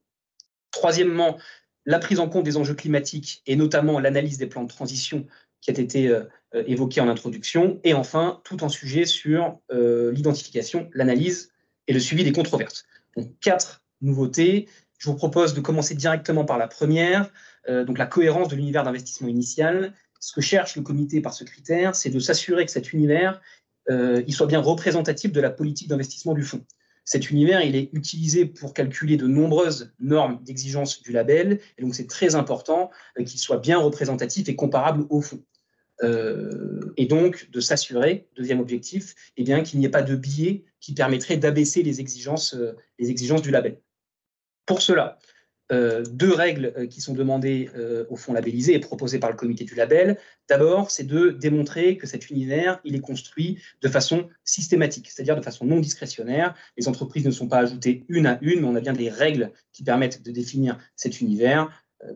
Troisièmement, la prise en compte des enjeux climatiques et notamment l'analyse des plans de transition qui a été évoqué en introduction. Et enfin, tout un sujet sur l'identification, l'analyse et le suivi des controverses. Donc, 4 nouveautés. Je vous propose de commencer directement par la première, donc la cohérence de l'univers d'investissement initial. Ce que cherche le comité par ce critère, c'est de s'assurer que cet univers il soit bien représentatif de la politique d'investissement du fonds. Cet univers, il est utilisé pour calculer de nombreuses normes d'exigence du label, et donc c'est très important qu'il soit bien représentatif et comparable au fonds. Et donc de s'assurer, deuxième objectif, eh bien, qu'il n'y ait pas de biais qui permettrait d'abaisser les exigences du label. Pour cela, 2 règles qui sont demandées au fonds labellisé et proposées par le comité du label. D'abord, c'est de démontrer que cet univers, il est construit de façon systématique, c'est-à-dire de façon non discrétionnaire. Les entreprises ne sont pas ajoutées une à une, mais on a bien des règles qui permettent de définir cet univers.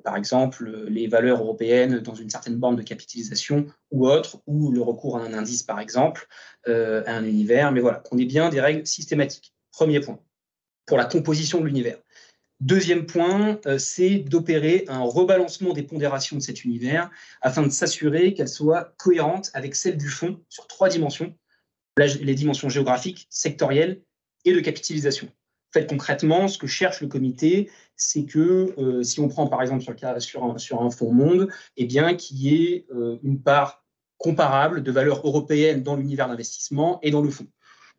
Par exemple, les valeurs européennes dans une certaine borne de capitalisation ou autre, ou le recours à un indice, par exemple, à un univers. Mais voilà, qu'on ait bien des règles systématiques. Premier point, pour la composition de l'univers. Deuxième point, c'est d'opérer un rebalancement des pondérations de cet univers afin de s'assurer qu'elle soit cohérente avec celle du fond sur 3 dimensions, les dimensions géographiques, sectorielles et de capitalisation. En fait, concrètement, ce que cherche le comité, c'est que si on prend par exemple sur un fonds monde, eh bien, qu'il y ait une part comparable de valeur européenne dans l'univers d'investissement et dans le fonds,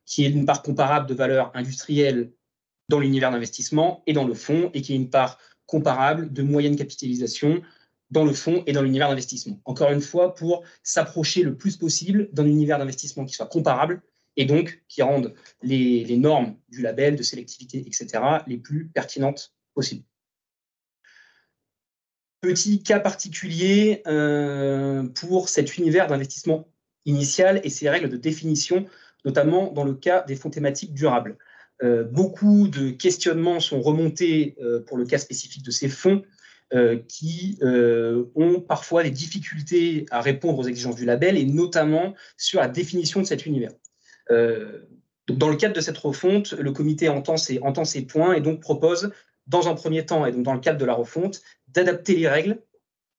qu'il y ait une part comparable de valeur industrielle dans l'univers d'investissement et dans le fonds, et qu'il y ait une part comparable de moyenne capitalisation dans le fonds et dans l'univers d'investissement. Encore une fois, pour s'approcher le plus possible d'un univers d'investissement qui soit comparable et donc qui rende les normes du label, de sélectivité, etc., les plus pertinentes possibles. Petit cas particulier pour cet univers d'investissement initial et ses règles de définition, notamment dans le cas des fonds thématiques durables. Beaucoup de questionnements sont remontés pour le cas spécifique de ces fonds qui ont parfois des difficultés à répondre aux exigences du label et notamment sur la définition de cet univers. Donc dans le cadre de cette refonte, le comité entend ces points et donc propose dans un premier temps, et donc dans le cadre de la refonte, d'adapter les règles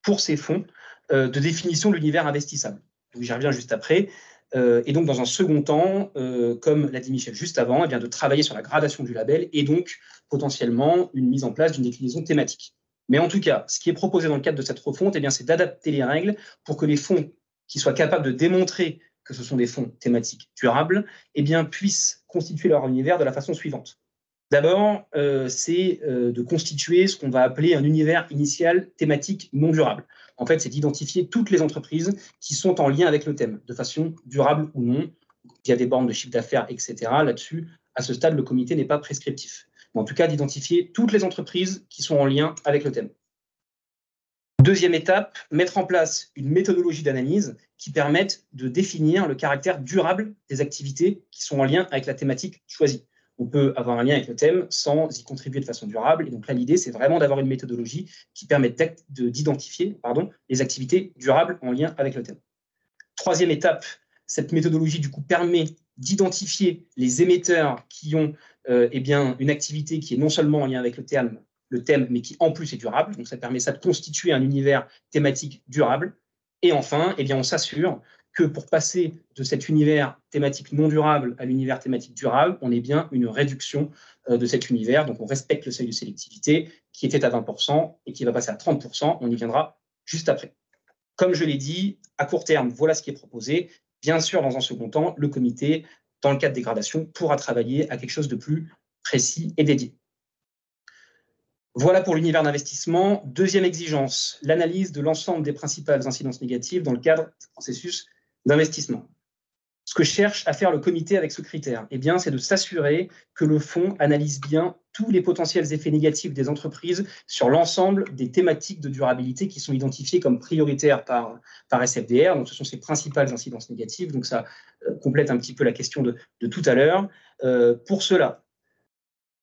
pour ces fonds de définition de l'univers investissable. J'y reviens juste après. Et donc, dans un second temps, comme l'a dit Michel juste avant, eh bien, de travailler sur la gradation du label et donc potentiellement une mise en place d'une déclinaison thématique. Mais en tout cas, ce qui est proposé dans le cadre de cette refonte, eh bien, c'est d'adapter les règles pour que les fonds qui soient capables de démontrer que ce sont des fonds thématiques durables, eh bien, puissent constituer leur univers de la façon suivante. D'abord, c'est de constituer ce qu'on va appeler un univers initial thématique non durable. En fait, c'est d'identifier toutes les entreprises qui sont en lien avec le thème, de façon durable ou non, via des bornes de chiffre d'affaires, etc. Là-dessus, à ce stade, le comité n'est pas prescriptif. Mais en tout cas, d'identifier toutes les entreprises qui sont en lien avec le thème. Deuxième étape, mettre en place une méthodologie d'analyse qui permette de définir le caractère durable des activités qui sont en lien avec la thématique choisie. On peut avoir un lien avec le thème sans y contribuer de façon durable. Et donc là, l'idée, c'est vraiment d'avoir une méthodologie qui permette d'identifier les activités durables en lien avec le thème. Troisième étape, cette méthodologie, du coup, permet d'identifier les émetteurs qui ont une activité qui est non seulement en lien avec le thème, mais qui en plus est durable. Donc ça permet de constituer un univers thématique durable. Et enfin, on s'assure que pour passer de cet univers thématique non durable à l'univers thématique durable, on ait bien une réduction de cet univers. Donc, on respecte le seuil de sélectivité qui était à 20% et qui va passer à 30%. On y viendra juste après. Comme je l'ai dit, à court terme, voilà ce qui est proposé. Bien sûr, dans un second temps, le comité, dans le cadre des gradations, pourra travailler à quelque chose de plus précis et dédié. Voilà pour l'univers d'investissement. Deuxième exigence, l'analyse de l'ensemble des principales incidences négatives dans le cadre du processus d'investissement. Ce que cherche à faire le comité avec ce critère, c'est de s'assurer que le fonds analyse bien tous les potentiels effets négatifs des entreprises sur l'ensemble des thématiques de durabilité qui sont identifiées comme prioritaires par SFDR. Donc, ce sont ces principales incidences négatives. Donc, ça complète un petit peu la question de tout à l'heure. Pour cela,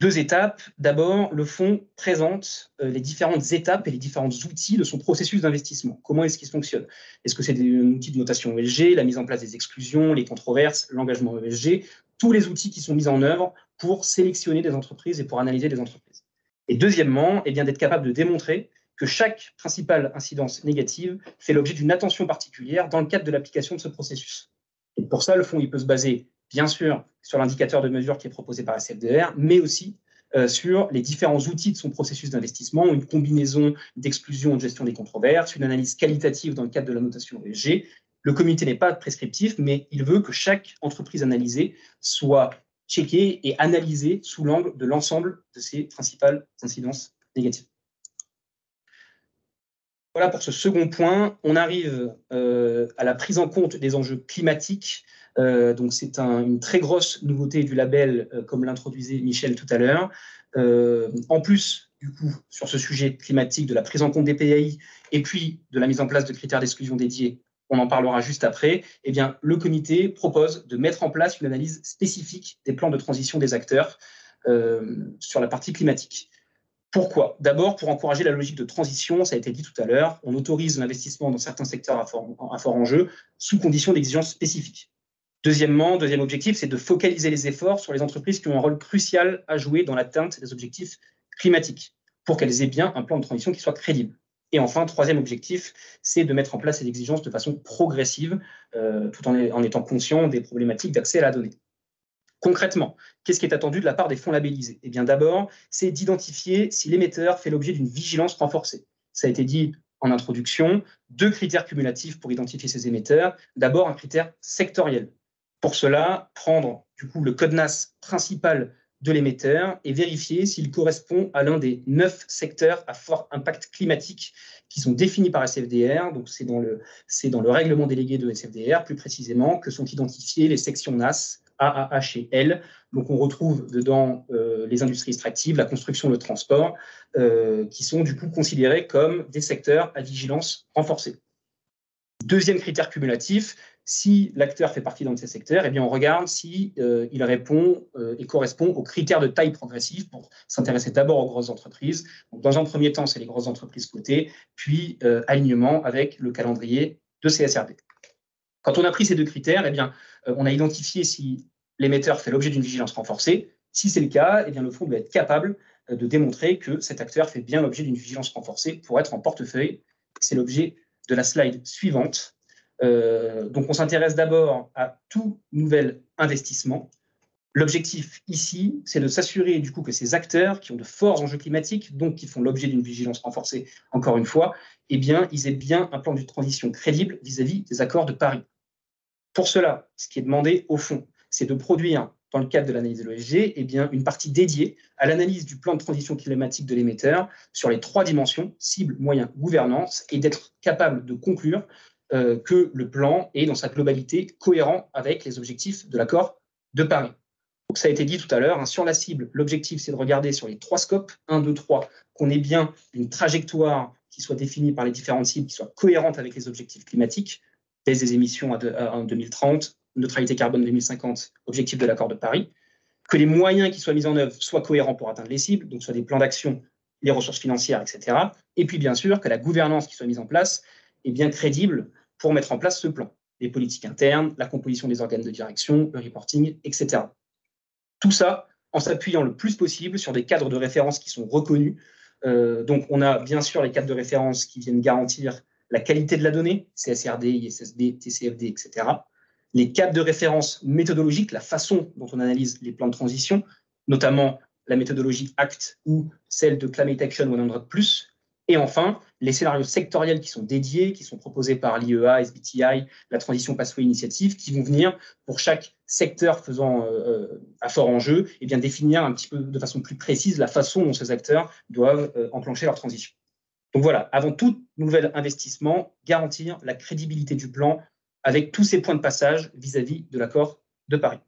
2 étapes. D'abord, le fonds présente les différentes étapes et les différents outils de son processus d'investissement. Comment est-ce qu'il fonctionne? Est-ce que c'est des outils de notation ESG, la mise en place des exclusions, les controverses, l'engagement ESG, tous les outils qui sont mis en œuvre pour sélectionner des entreprises et pour analyser des entreprises. Et deuxièmement, d'être capable de démontrer que chaque principale incidence négative fait l'objet d'une attention particulière dans le cadre de l'application de ce processus. Et pour ça, le fonds peut se baser bien sûr sur l'indicateur de mesure qui est proposé par SFDR, mais aussi sur les différents outils de son processus d'investissement, une combinaison d'exclusion et de gestion des controverses, une analyse qualitative dans le cadre de la notation ESG. Le comité n'est pas prescriptif, mais il veut que chaque entreprise analysée soit checkée et analysée sous l'angle de l'ensemble de ses principales incidences négatives. Voilà pour ce second point. On arrive à la prise en compte des enjeux climatiques. Donc c'est une très grosse nouveauté du label, comme l'introduisait Michel tout à l'heure. En plus, du coup, sur ce sujet climatique, de la prise en compte des PAI et puis de la mise en place de critères d'exclusion dédiés, on en parlera juste après, le comité propose de mettre en place une analyse spécifique des plans de transition des acteurs sur la partie climatique. Pourquoi? D'abord, pour encourager la logique de transition, ça a été dit tout à l'heure, on autorise l'investissement dans certains secteurs à fort enjeu sous conditions d'exigence spécifiques. Deuxième objectif, c'est de focaliser les efforts sur les entreprises qui ont un rôle crucial à jouer dans l'atteinte des objectifs climatiques, pour qu'elles aient bien un plan de transition qui soit crédible. Et enfin, troisième objectif, c'est de mettre en place ces exigences de façon progressive, tout en étant conscient des problématiques d'accès à la donnée. Concrètement, qu'est-ce qui est attendu de la part des fonds labellisés? Eh bien, d'abord, c'est d'identifier si l'émetteur fait l'objet d'une vigilance renforcée. Ça a été dit en introduction, 2 critères cumulatifs pour identifier ces émetteurs. D'abord, un critère sectoriel. Pour cela, prendre du coup le code NAS principal de l'émetteur et vérifier s'il correspond à l'un des 9 secteurs à fort impact climatique qui sont définis par SFDR. Donc, c'est dans le règlement délégué de SFDR, plus précisément, que sont identifiées les sections NAS A, H et L. Donc, on retrouve dedans les industries extractives, la construction, le transport, qui sont du coup considérés comme des secteurs à vigilance renforcée. Deuxième critère cumulatif, si l'acteur fait partie d'un de ces secteurs, eh bien on regarde si il répond et correspond aux critères de taille progressive pour s'intéresser d'abord aux grosses entreprises. Donc, dans un premier temps, c'est les grosses entreprises cotées, puis alignement avec le calendrier de CSRD. Quand on a pris ces 2 critères, eh bien, on a identifié si l'émetteur fait l'objet d'une vigilance renforcée. Si c'est le cas, eh bien, le fonds doit être capable de démontrer que cet acteur fait bien l'objet d'une vigilance renforcée pour être en portefeuille. C'est l'objet de la slide suivante. Donc, on s'intéresse d'abord à tout nouvel investissement. L'objectif ici, c'est de s'assurer du coup que ces acteurs qui ont de forts enjeux climatiques, donc qui font l'objet d'une vigilance renforcée, encore une fois, eh bien, ils aient bien un plan de transition crédible vis-à-vis des accords de Paris. Pour cela, ce qui est demandé au fond, c'est de produire, dans le cadre de l'analyse de l'ESG, eh bien, une partie dédiée à l'analyse du plan de transition climatique de l'émetteur sur les 3 dimensions, cible, moyen, gouvernance, et d'être capable de conclure que le plan est dans sa globalité cohérent avec les objectifs de l'accord de Paris. Donc, ça a été dit tout à l'heure, hein, sur la cible, l'objectif, c'est de regarder sur les 3 scopes, 1, 2, 3, qu'on ait bien une trajectoire qui soit définie par les différentes cibles, qui soit cohérente avec les objectifs climatiques, baisse des émissions en 2030, neutralité carbone 2050, objectif de l'accord de Paris, que les moyens qui soient mis en œuvre soient cohérents pour atteindre les cibles, donc soit des plans d'action, les ressources financières, etc. Et puis, bien sûr, que la gouvernance qui soit mise en place est bien crédible pour mettre en place ce plan. Les politiques internes, la composition des organes de direction, le reporting, etc. Tout ça en s'appuyant le plus possible sur des cadres de référence qui sont reconnus. Donc, on a bien sûr les cadres de référence qui viennent garantir la qualité de la donnée, CSRD, ISSB, TCFD, etc. Les cadres de référence méthodologiques, la façon dont on analyse les plans de transition, notamment la méthodologie ACT ou celle de Climate Action 100+. Et enfin, les scénarios sectoriels qui sont dédiés, qui sont proposés par l'IEA, SBTI, la Transition Pathway Initiative, qui vont venir pour chaque secteur faisant à fort enjeu, et bien définir un petit peu de façon plus précise la façon dont ces acteurs doivent enclencher leur transition. Donc voilà, avant tout nouvel investissement, garantir la crédibilité du plan avec tous ces points de passage vis-à-vis de l'accord de Paris.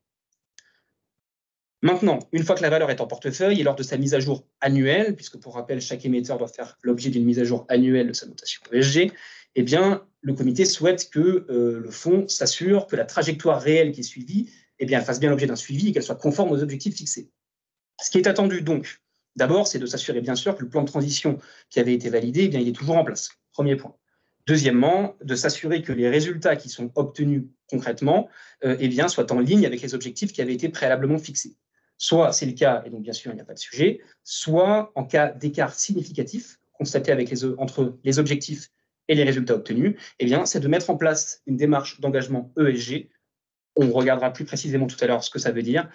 Maintenant, une fois que la valeur est en portefeuille et lors de sa mise à jour annuelle, puisque pour rappel, chaque émetteur doit faire l'objet d'une mise à jour annuelle de sa notation ESG, eh bien, le comité souhaite que le fonds s'assure que la trajectoire réelle qui est suivie, eh bien, elle fasse bien l'objet d'un suivi et qu'elle soit conforme aux objectifs fixés. Ce qui est attendu, donc, d'abord, c'est de s'assurer, bien sûr, que le plan de transition qui avait été validé, eh bien, il est toujours en place. Premier point. Deuxièmement, de s'assurer que les résultats qui sont obtenus concrètement eh bien, soient en ligne avec les objectifs qui avaient été préalablement fixés. Soit c'est le cas, et donc bien sûr il n'y a pas de sujet, soit en cas d'écart significatif constaté entre les objectifs et les résultats obtenus, eh bien, c'est de mettre en place une démarche d'engagement ESG. On regardera plus précisément tout à l'heure ce que ça veut dire,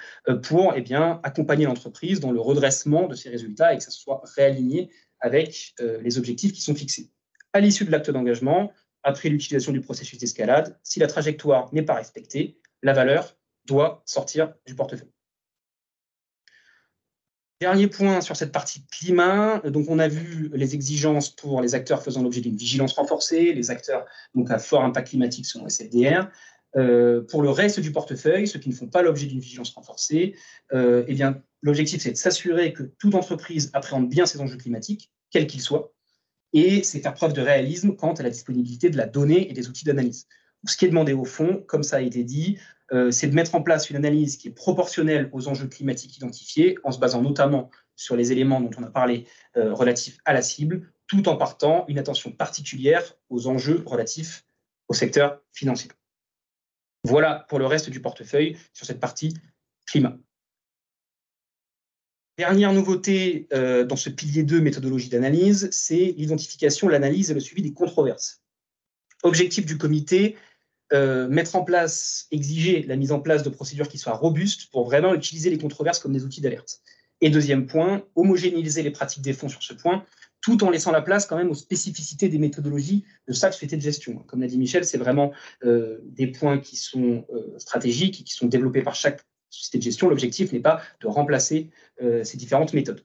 pour eh bien, accompagner l'entreprise dans le redressement de ses résultats et que ça soit réaligné avec les objectifs qui sont fixés. À l'issue de l'acte d'engagement, après l'utilisation du processus d'escalade, si la trajectoire n'est pas respectée, la valeur doit sortir du portefeuille. Dernier point sur cette partie climat, donc on a vu les exigences pour les acteurs faisant l'objet d'une vigilance renforcée, les acteurs donc à fort impact climatique selon SFDR. Pour le reste du portefeuille, ceux qui ne font pas l'objet d'une vigilance renforcée, eh bien, l'objectif c'est de s'assurer que toute entreprise appréhende bien ses enjeux climatiques, quels qu'ils soient, et c'est faire preuve de réalisme quant à la disponibilité de la donnée et des outils d'analyse. Ce qui est demandé au fond, comme ça a été dit, c'est de mettre en place une analyse qui est proportionnelle aux enjeux climatiques identifiés, en se basant notamment sur les éléments dont on a parlé relatifs à la cible, tout en portant une attention particulière aux enjeux relatifs au secteur financier. Voilà pour le reste du portefeuille sur cette partie climat. Dernière nouveauté dans ce pilier 2 méthodologie d'analyse, c'est l'identification, l'analyse et le suivi des controverses. Objectif du comité, mettre en place, exiger la mise en place de procédures qui soient robustes pour vraiment utiliser les controverses comme des outils d'alerte. Et deuxième point, homogénéiser les pratiques des fonds sur ce point, tout en laissant la place quand même aux spécificités des méthodologies de chaque société de gestion. Comme l'a dit Michel, c'est vraiment des points qui sont stratégiques et qui sont développés par chaque société de gestion. L'objectif n'est pas de remplacer ces différentes méthodes.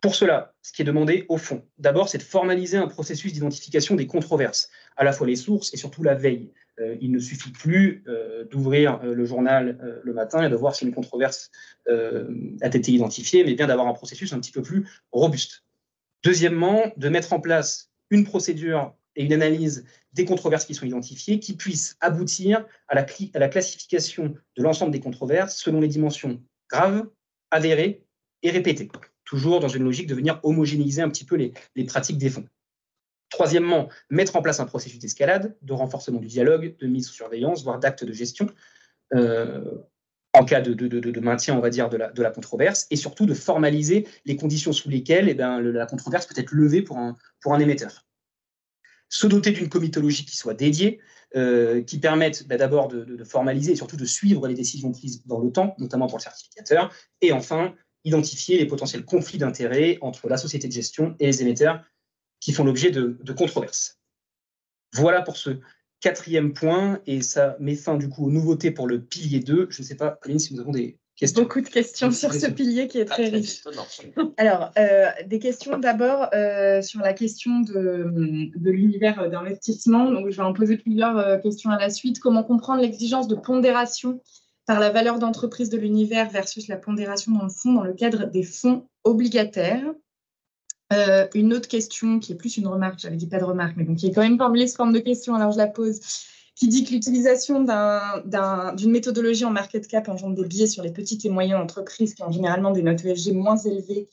Pour cela, ce qui est demandé au fond, d'abord, c'est de formaliser un processus d'identification des controverses, à la fois les sources et surtout la veille. Il ne suffit plus d'ouvrir le journal le matin et de voir si une controverse a été identifiée, mais bien d'avoir un processus un petit peu plus robuste. Deuxièmement, de mettre en place une procédure et une analyse des controverses qui sont identifiées, qui puissent aboutir à la classification de l'ensemble des controverses selon les dimensions graves, avérées et répétées, toujours dans une logique de venir homogénéiser un petit peu les pratiques des fonds. Troisièmement, mettre en place un processus d'escalade, de renforcement du dialogue, de mise sous surveillance, voire d'actes de gestion, en cas de maintien, on va dire, de la controverse, et surtout de formaliser les conditions sous lesquelles la controverse peut être levée pour un émetteur. Se doter d'une comitologie qui soit dédiée, qui permette d'abord de formaliser et surtout de suivre les décisions prises dans le temps, notamment pour le certificateur, et enfin, identifier les potentiels conflits d'intérêts entre la société de gestion et les émetteurs qui font l'objet de controverses. Voilà pour ce quatrième point, et ça met fin du coup aux nouveautés pour le pilier 2. Je ne sais pas, Pauline, si nous avons des questions. Beaucoup de questions sur ce pilier qui est très riche. Alors, des questions d'abord sur la question de l'univers d'investissement. Donc, je vais en poser plusieurs questions à la suite. Comment comprendre l'exigence de pondération par la valeur d'entreprise de l'univers versus la pondération dans le fond dans le cadre des fonds obligataires? Une autre question qui est plus une remarque, j'avais dit pas de remarque, mais donc qui est quand même formulée sous forme de question, alors je la pose, qui dit que l'utilisation d'une méthodologie en market cap engendre des biais sur les petites et moyennes entreprises qui ont généralement des notes ESG moins élevées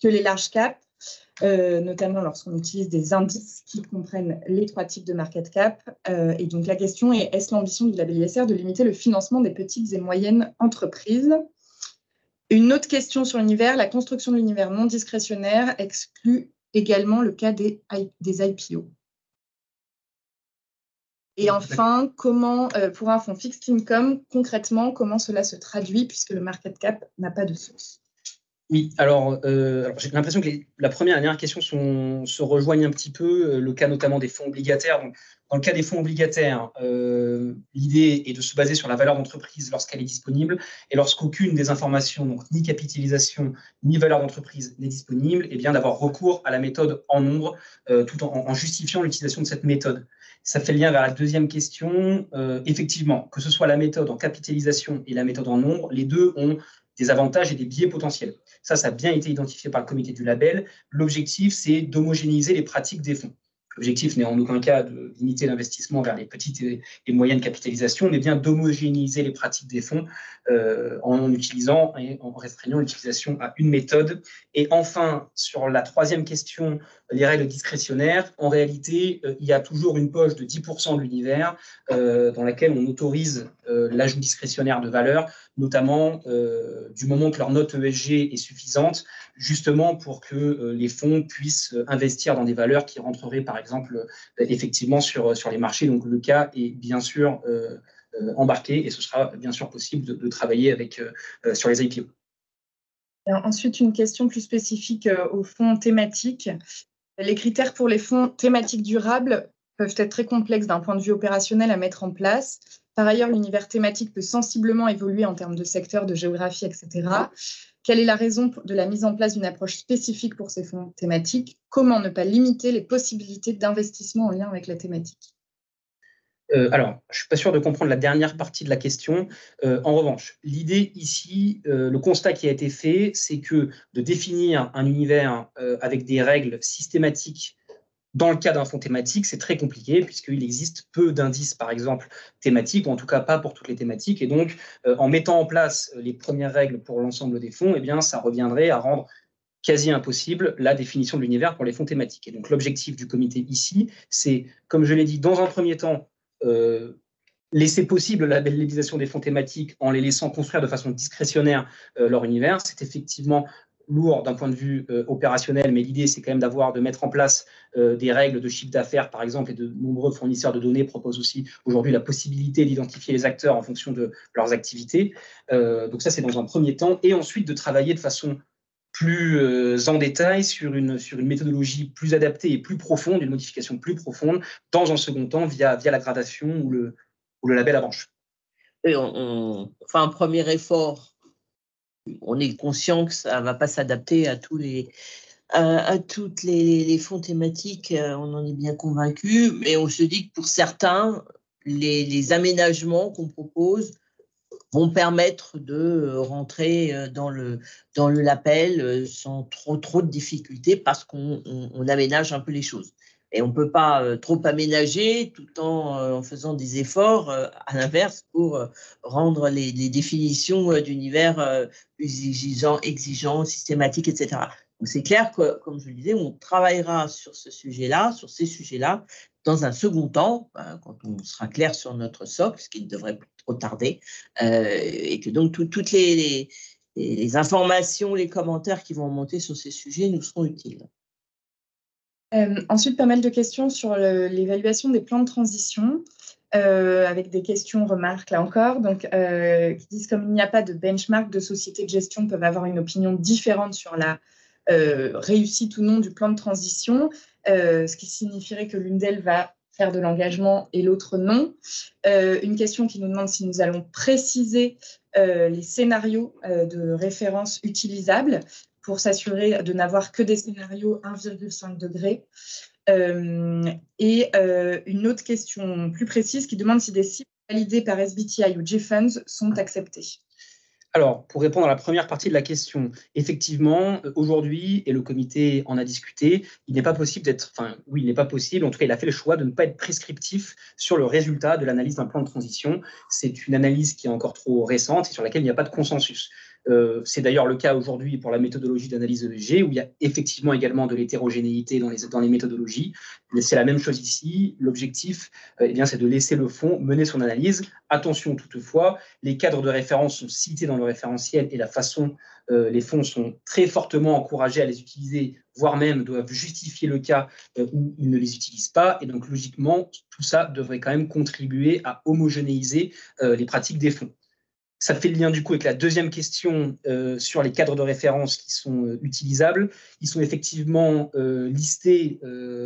que les large caps, notamment lorsqu'on utilise des indices qui comprennent les trois types de market cap. Et donc la question est, est-ce l'ambition du label ISR de limiter le financement des petites et moyennes entreprises? Une autre question sur l'univers, la construction de l'univers non discrétionnaire exclut également le cas des IPO. Et enfin, comment, pour un fonds fixed income, concrètement, comment cela se traduit puisque le market cap n'a pas de source? Oui, alors j'ai l'impression que la première et la dernière question se rejoignent un petit peu, le cas notamment des fonds obligataires. Donc, dans le cas des fonds obligataires, l'idée est de se baser sur la valeur d'entreprise lorsqu'elle est disponible, et lorsqu'aucune des informations, donc ni capitalisation ni valeur d'entreprise n'est disponible, et bien d'avoir recours à la méthode en nombre, tout en justifiant l'utilisation de cette méthode. Ça fait le lien vers la deuxième question. Effectivement, que ce soit la méthode en capitalisation et la méthode en nombre, les deux ont des avantages et des biais potentiels. Ça a bien été identifié par le comité du label. L'objectif, c'est d'homogénéiser les pratiques des fonds. L'objectif n'est en aucun cas de limiter l'investissement vers les petites et moyennes capitalisations, mais bien d'homogénéiser les pratiques des fonds en utilisant et en restreignant l'utilisation à une méthode. Et enfin, sur la troisième question, les règles discrétionnaires, en réalité, il y a toujours une poche de 10% de l'univers dans laquelle on autorise l'ajout discrétionnaire de valeur, notamment du moment que leur note ESG est suffisante, justement pour que les fonds puissent investir dans des valeurs qui rentreraient, par exemple, effectivement sur les marchés. Donc, le cas est bien sûr embarqué et ce sera bien sûr possible de travailler sur les IPO. Alors, ensuite, une question plus spécifique aux fonds thématiques. Les critères pour les fonds thématiques durables peuvent être très complexes d'un point de vue opérationnel à mettre en place. Par ailleurs, l'univers thématique peut sensiblement évoluer en termes de secteur, de géographie, etc. Quelle est la raison de la mise en place d'une approche spécifique pour ces fonds thématiques? Comment ne pas limiter les possibilités d'investissement en lien avec la thématique? Alors, je ne suis pas sûr de comprendre la dernière partie de la question. En revanche, l'idée ici, le constat qui a été fait, c'est que de définir un univers avec des règles systématiques dans le cas d'un fonds thématique, c'est très compliqué puisqu'il existe peu d'indices, par exemple, thématiques, ou en tout cas pas pour toutes les thématiques. Et donc, en mettant en place les premières règles pour l'ensemble des fonds, eh bien, ça reviendrait à rendre quasi impossible la définition de l'univers pour les fonds thématiques. Et donc, l'objectif du comité ici, c'est, comme je l'ai dit, dans un premier temps, laisser possible la labellisation des fonds thématiques en les laissant construire de façon discrétionnaire leur univers, c'est effectivement lourd d'un point de vue opérationnel, mais l'idée, c'est quand même de mettre en place des règles de chiffre d'affaires, par exemple, et de nombreux fournisseurs de données proposent aussi aujourd'hui la possibilité d'identifier les acteurs en fonction de leurs activités. Donc ça, c'est dans un premier temps. Et ensuite, de travailler de façon plus en détail sur une méthodologie plus adaptée et plus profonde, une modification plus profonde, dans un second temps, via la gradation ou le label à branche. Et on fait un premier effort. On est conscient que ça ne va pas s'adapter à toutes les fonds thématiques, on en est bien convaincu, mais on se dit que pour certains, les aménagements qu'on propose vont permettre de rentrer dans le label sans trop de difficultés parce qu'on aménage un peu les choses. Et on ne peut pas trop aménager tout en faisant des efforts, à l'inverse, pour rendre les définitions d'univers plus exigeants, systématiques, etc. Donc c'est clair que, comme je le disais, on travaillera sur ces sujets-là, dans un second temps, quand on sera clair sur notre socle, ce qui ne devrait pas trop tarder, et que donc toutes les informations, les commentaires qui vont monter sur ces sujets nous seront utiles. Ensuite, pas mal de questions sur l'évaluation des plans de transition, avec des questions, remarques là encore, donc, qui disent comme il n'y a pas de benchmark, de sociétés de gestion peuvent avoir une opinion différente sur la réussite ou non du plan de transition, ce qui signifierait que l'une d'elles va faire de l'engagement et l'autre non. Une question qui nous demande si nous allons préciser les scénarios de référence utilisables pour s'assurer de n'avoir que des scénarios 1,5 degrés. Et une autre question plus précise qui demande si des cibles validées par SBTI ou GFunds sont acceptées. Alors, pour répondre à la première partie de la question, effectivement, aujourd'hui, et le comité en a discuté, il n'est pas possible il n'est pas possible, en tout cas, il a fait le choix de ne pas être prescriptif sur le résultat de l'analyse d'un plan de transition. C'est une analyse qui est encore trop récente et sur laquelle il n'y a pas de consensus. C'est d'ailleurs le cas aujourd'hui pour la méthodologie d'analyse ESG, où il y a effectivement également de l'hétérogénéité dans les méthodologies. Mais c'est la même chose ici. L'objectif, c'est de laisser le fonds mener son analyse. Attention toutefois, les cadres de référence sont cités dans le référentiel et la façon, les fonds sont très fortement encouragés à les utiliser, voire même doivent justifier le cas où ils ne les utilisent pas. Et donc, logiquement, tout ça devrait quand même contribuer à homogénéiser les pratiques des fonds. Ça fait le lien du coup avec la deuxième question sur les cadres de référence qui sont utilisables. Ils sont effectivement listés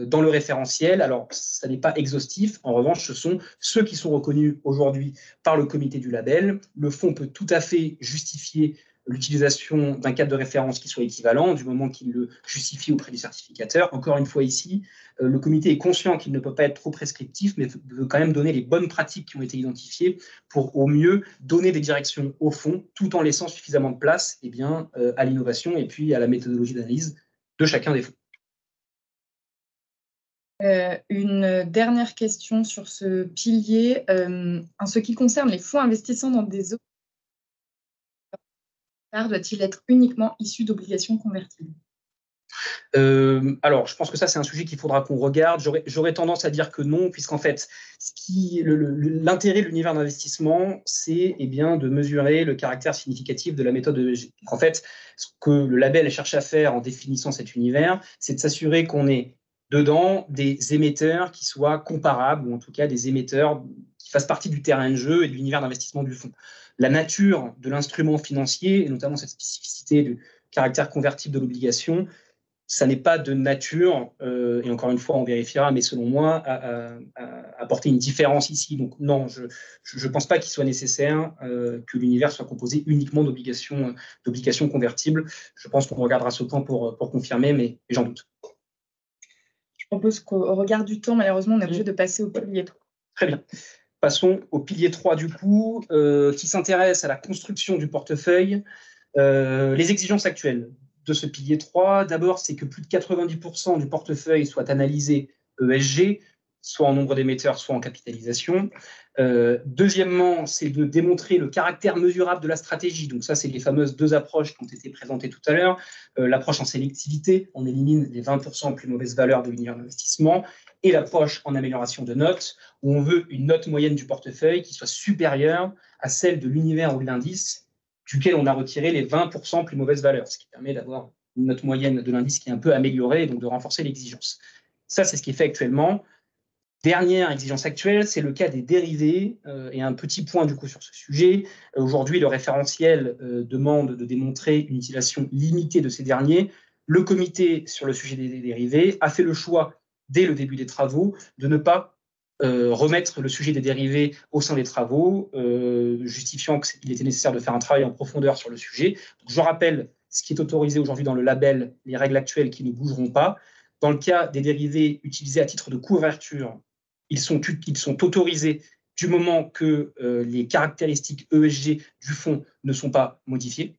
dans le référentiel. Alors, ça n'est pas exhaustif. En revanche, ce sont ceux qui sont reconnus aujourd'hui par le comité du label. Le fonds peut tout à fait justifier l'utilisation d'un cadre de référence qui soit équivalent du moment qu'il le justifie auprès du certificateur. Encore une fois ici, le comité est conscient qu'il ne peut pas être trop prescriptif, mais veut quand même donner les bonnes pratiques qui ont été identifiées pour au mieux donner des directions au fond, tout en laissant suffisamment de place à l'innovation et puis à la méthodologie d'analyse de chacun des fonds. Une dernière question sur ce pilier. En ce qui concerne les fonds investissant dans des obligations, doit-il être uniquement issu d'obligations convertibles ? Alors, je pense que ça, c'est un sujet qu'il faudra qu'on regarde. J'aurais tendance à dire que non, puisqu'en fait, l'intérêt de l'univers d'investissement, c'est de mesurer le caractère significatif de la méthode ESG. En fait, ce que le label cherche à faire en définissant cet univers, c'est de s'assurer qu'on ait dedans des émetteurs qui soient comparables, ou en tout cas des émetteurs qui fassent partie du terrain de jeu et de l'univers d'investissement du fonds. La nature de l'instrument financier, et notamment cette spécificité du caractère convertible de l'obligation, ça n'est pas de nature, et encore une fois, on vérifiera, mais selon moi, à apporter une différence ici. Donc non, je ne pense pas qu'il soit nécessaire que l'univers soit composé uniquement d'obligations convertibles. Je pense qu'on regardera ce point pour confirmer, mais j'en doute. Je propose qu'au regard du temps, malheureusement, on est obligé de passer au pilier 3. Très bien. Passons au pilier 3 du coup, qui s'intéresse à la construction du portefeuille, les exigences actuelles de ce pilier 3. D'abord, c'est que plus de 90% du portefeuille soit analysé ESG. soit en nombre d'émetteurs, soit en capitalisation. Deuxièmement, c'est de démontrer le caractère mesurable de la stratégie. Donc ça, c'est les fameuses deux approches qui ont été présentées tout à l'heure. L'approche en sélectivité, on élimine les 20% plus mauvaises valeurs de l'univers d'investissement, et l'approche en amélioration de notes, où on veut une note moyenne du portefeuille qui soit supérieure à celle de l'univers ou de l'indice duquel on a retiré les 20% plus mauvaises valeurs, ce qui permet d'avoir une note moyenne de l'indice qui est un peu améliorée et donc de renforcer l'exigence. Ça, c'est ce qui est fait actuellement. Dernière exigence actuelle, c'est le cas des dérivés. Et un petit point du coup sur ce sujet. Aujourd'hui, le référentiel demande de démontrer une utilisation limitée de ces derniers. Le comité sur le sujet des dérivés a fait le choix, dès le début des travaux, de ne pas remettre le sujet des dérivés au sein des travaux, justifiant qu'il était nécessaire de faire un travail en profondeur sur le sujet. Donc, je rappelle ce qui est autorisé aujourd'hui dans le label, les règles actuelles qui ne bougeront pas. Dans le cas des dérivés utilisés à titre de couverture, ils sont autorisés du moment que les caractéristiques ESG du fonds ne sont pas modifiées.